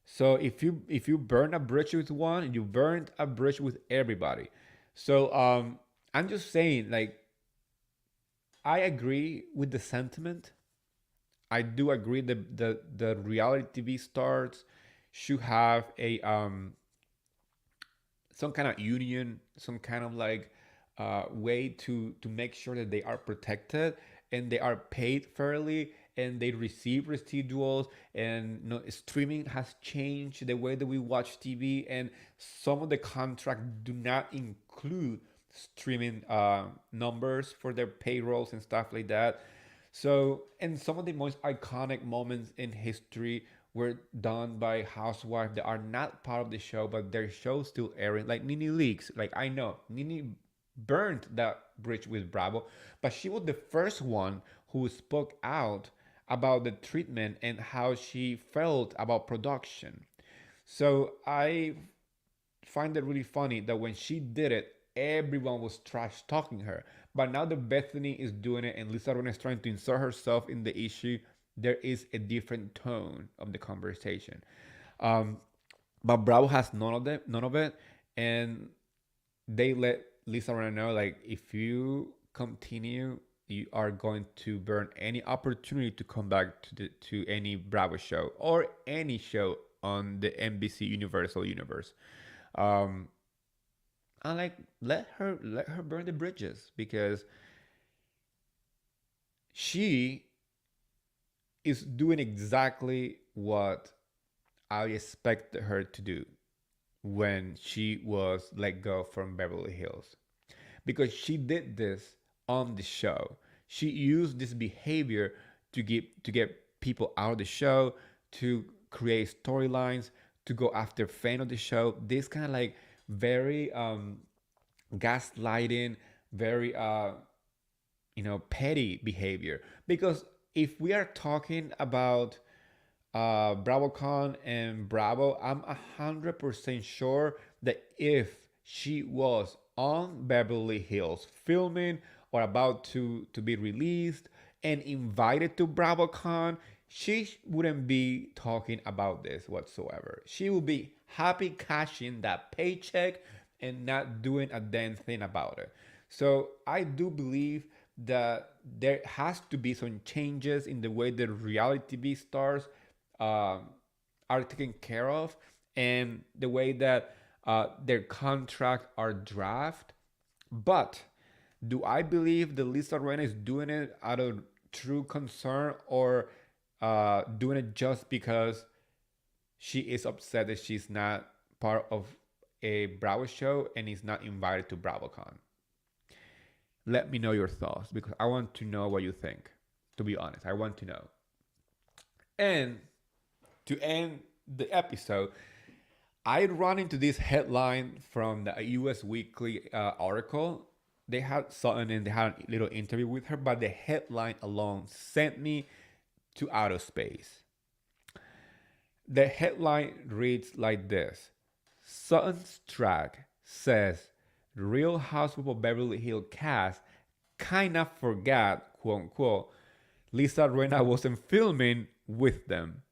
So if you burn a bridge with one, you burned a bridge with everybody. So I'm just saying, like, I agree with the sentiment. I do agree that the reality TV stars should have a some kind of union, some kind of like way to make sure that they are protected. and they are paid fairly and they receive residuals, and streaming has changed the way that we watch TV, and some of the contracts do not include streaming numbers for their payrolls and stuff like that. So, and some of the most iconic moments in history were done by housewives that are not part of the show, but their show still airing, like Nene Leakes. Like, I know Nene burned that bridge with Bravo, but she was the first one who spoke out about the treatment and how she felt about production. So I find it really funny that when she did it, everyone was trash talking her. But now that Bethany is doing it and Lisa Rinna is trying to insert herself in the issue, there is a different tone of the conversation. Um, but Bravo has none of it, and they let Lisa Rinna know, like, if you continue, you are going to burn any opportunity to come back to any Bravo show or any show on the NBC Universal universe. Um, and like, let her burn the bridges, because she is doing exactly what I expected her to do when she was let go from Beverly Hills, because she did this on the show. She used this behavior to get people out of the show, to create storylines, to go after fan of the show. This kind of like very gaslighting, very petty behavior. Because if we are talking about BravoCon and Bravo, I'm 100% sure that if she was on Beverly Hills filming or about to be released and invited to BravoCon, she wouldn't be talking about this whatsoever. She would be happy cashing that paycheck and not doing a damn thing about it. So I do believe that there has to be some changes in the way the reality TV stars um, are taken care of, and the way that their contracts are drafted. But do I believe that Lisa Rinna is doing it out of true concern, or doing it just because she is upset that she's not part of a Bravo show and is not invited to BravoCon? Let me know your thoughts, because I want to know what you think. To be honest, I want to know. And to end the episode, I run into this headline from the US Weekly article. They had Sutton and they had a little interview with her, but the headline alone sent me to outer space. The headline reads like this: Sutton's track says Real Housewives of Beverly Hills cast kind of forgot, quote unquote, Lisa Rinna wasn't filming with them.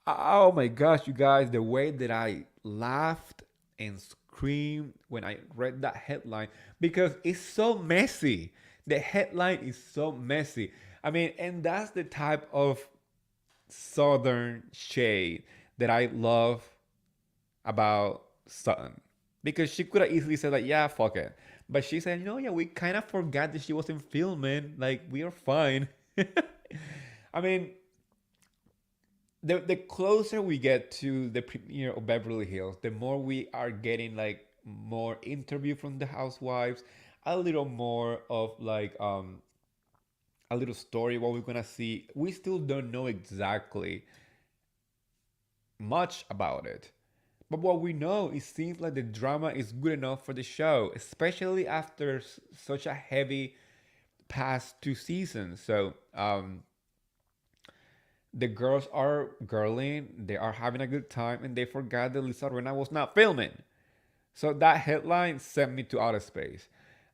Oh my gosh, you guys, the way that I laughed and screamed when I read that headline, because it's so messy. The headline is so messy. I mean, and that's the type of southern shade that I love about Sutton. Because she could have easily said, like, yeah, fuck it. But she said, no, yeah, we kind of forgot that she wasn't filming. Like, we are fine. I mean, the closer we get to the premiere of Beverly Hills, the more we are getting like more interview from the housewives, a little more of like a little story what we're gonna see. We still don't know exactly much about it. But what we know, it seems like the drama is good enough for the show, especially after such a heavy past 2 seasons. So the girls are girling, they are having a good time, and they forgot that Lisa Rinna was not filming. So that headline sent me to outer space.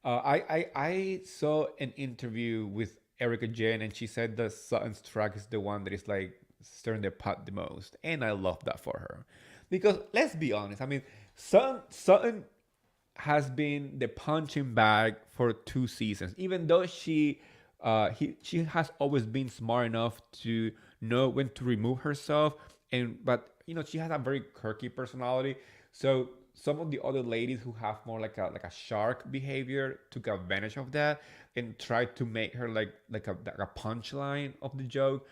I saw an interview with Erica Jane, and she said that Sutton's track is the one that is like stirring the pot the most, and I love that for her. Because let's be honest, I mean, Sutton has been the punching bag for 2 seasons. Even though she has always been smart enough to know when to remove herself, but she has a very quirky personality. So some of the other ladies who have more like a shark behavior took advantage of that and tried to make her like a punchline of the joke.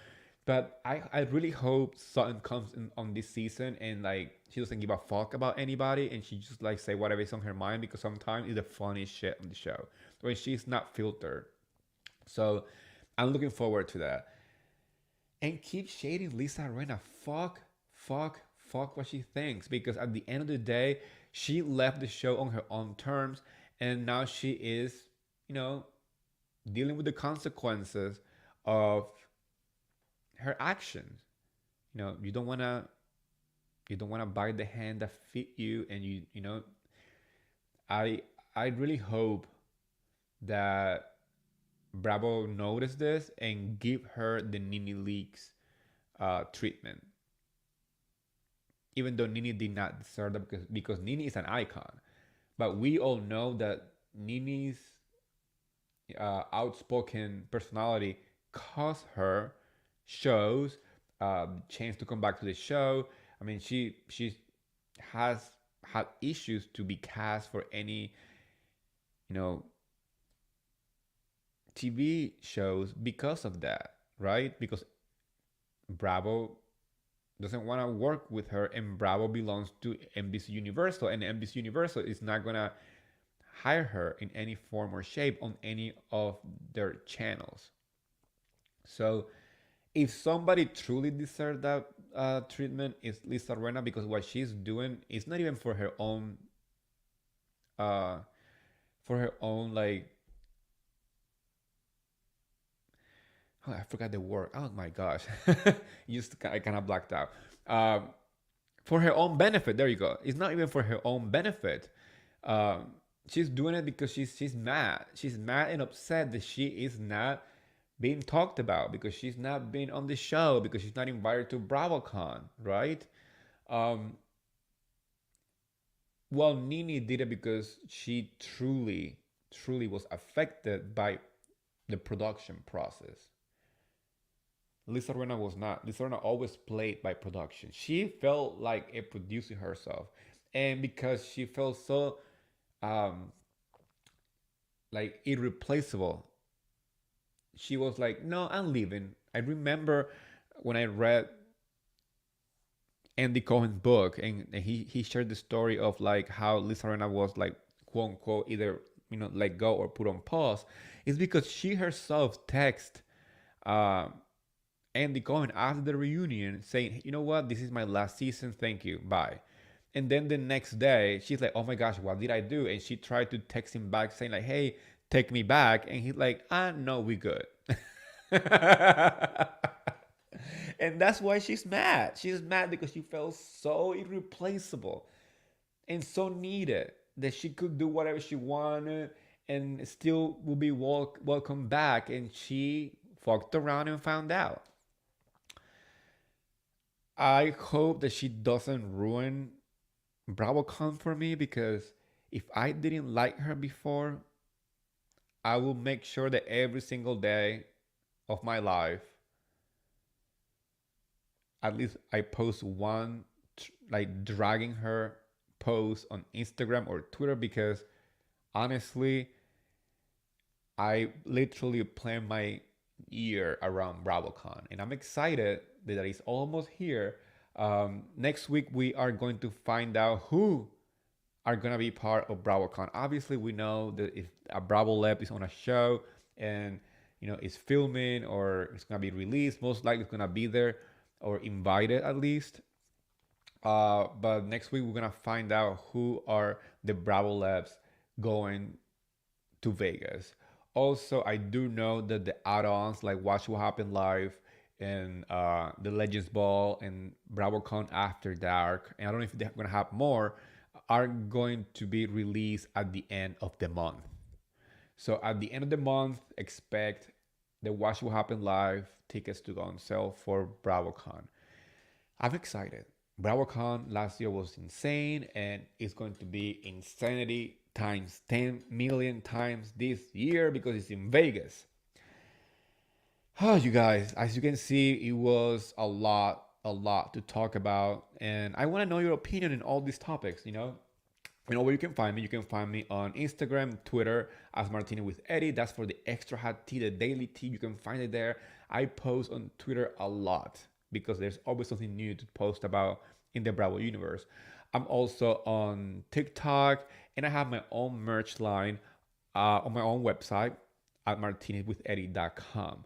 But I really hope Sutton comes in on this season and like she doesn't give a fuck about anybody and she just like say whatever is on her mind, because sometimes it's the funniest shit on the show when she's not filtered. So I'm looking forward to that. And keep shading Lisa Rinna. Fuck what she thinks. Because at the end of the day, she left the show on her own terms, and now she is, you know, dealing with the consequences of her actions. You don't wanna bite the hand that feed you, and you know, I I really hope that Bravo noticed this and give her the Nini Leaks treatment. Even though Nini did not deserve that, because Nini is an icon. But we all know that Nini's outspoken personality cost her shows chance to come back to the show. I mean, she has had issues to be cast for any, you know, TV shows because of that, right? Because Bravo doesn't want to work with her, and Bravo belongs to NBC Universal, and NBC Universal is not gonna hire her in any form or shape on any of their channels. So, if somebody truly deserves that treatment, it's Lisa Rinna, because what she's doing is not even uh, for her own like, oh, I forgot the word. Oh my gosh, I kind of blacked out. Um, for her own benefit. There you go. It's not even for her own benefit. Um, she's doing it because she's mad. She's mad and upset that she is not being talked about, because she's not being on the show, because she's not invited to BravoCon, right? Um, well, Nini did it because she truly was affected by the production process. Lisa Rinna was not. Lisa Rinna always played by production. She felt like a producer herself, and because she felt so um, like irreplaceable, she was like, "No, I'm leaving." I remember when I read Andy Cohen's book, and he shared the story of like how Lisa Rinna was like, quote unquote, either let go or put on pause. It's because she herself texted um, Andy Cohen after the reunion saying, "You know what? This is my last season. Thank you. Bye." And then the next day, she's like, "Oh my gosh, what did I do?" And she tried to text him back saying like, "Hey, take me back." And he's like, "Ah, no, we good." And that's why she's mad. She's mad because she felt so irreplaceable and so needed that she could do whatever she wanted and still will be welcome back. And she fucked around and found out. I hope that she doesn't ruin BravoCon for me, because if I didn't like her before, I will make sure that every single day of my life, at least I post one like dragging her post on Instagram or Twitter, because honestly, I literally plan my year around BravoCon, and I'm excited that it's almost here. Next week we are going to find out who are gonna be part of BravoCon. Obviously, we know that if a Bravo Lab is on a show and it's filming or it's gonna be released, most likely it's gonna be there or invited at least. But next week we're gonna find out who are the Bravo Labs going to Vegas. Also, I do know that the add-ons like Watch What Happened Live and the Legends Ball and BravoCon After Dark, and I don't know if they're gonna have more, are going to be released at the end of the month. So at the end of the month, expect the Watch What Happened Live tickets to go on sale for BravoCon. I'm excited. BravoCon last year was insane, and it's going to be insanity times 10 million times this year because it's in Vegas. Oh, you guys, as you can see, it was a lot to talk about, and I want to know your opinion in all these topics. You know where you can find me? You can find me on Instagram, Twitter as Martini with Eddie. That's for the extra hot tea, the daily tea. You can find it there. I post on Twitter a lot because there's always something new to post about in the Bravo universe. I'm also on TikTok, and I have my own merch line on my own website at martinezwitheddie.com.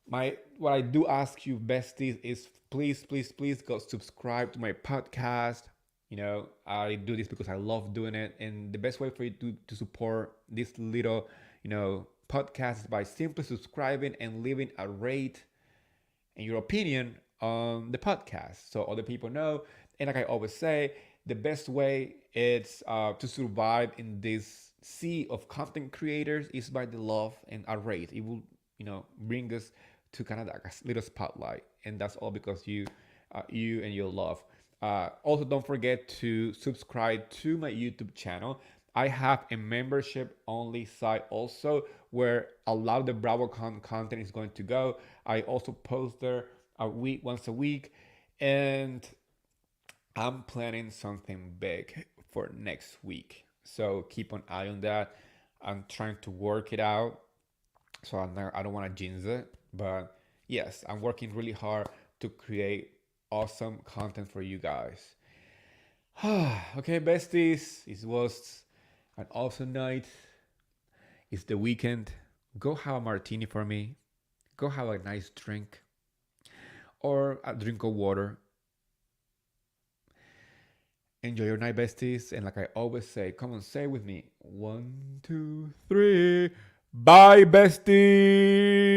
What I do ask you, besties, is please, please, please go subscribe to my podcast. You know, I do this because I love doing it, and the best way for you to support this little, podcast is by simply subscribing and leaving a rate and your opinion on the podcast so other people know. And like I always say, the best way is to survive in this sea of content creators is by the love and a rate. It will, bring us to kind of like a little spotlight, and that's all because you and your love. Also, don't forget to subscribe to my YouTube channel. I have a membership only site also where a lot of the BravoCon content is going to go. I also post there once a week, and I'm planning something big for next week. So keep an eye on that. I'm trying to work it out, so I don't want to jinx it. But yes, I'm working really hard to create awesome content for you guys. Okay, besties, it was an awesome night. It's the weekend. Go have a martini for me. Go have a nice drink or a drink of water. Enjoy your night, besties. And like I always say, come on, say it with me. 1, 2, 3. Bye, besties.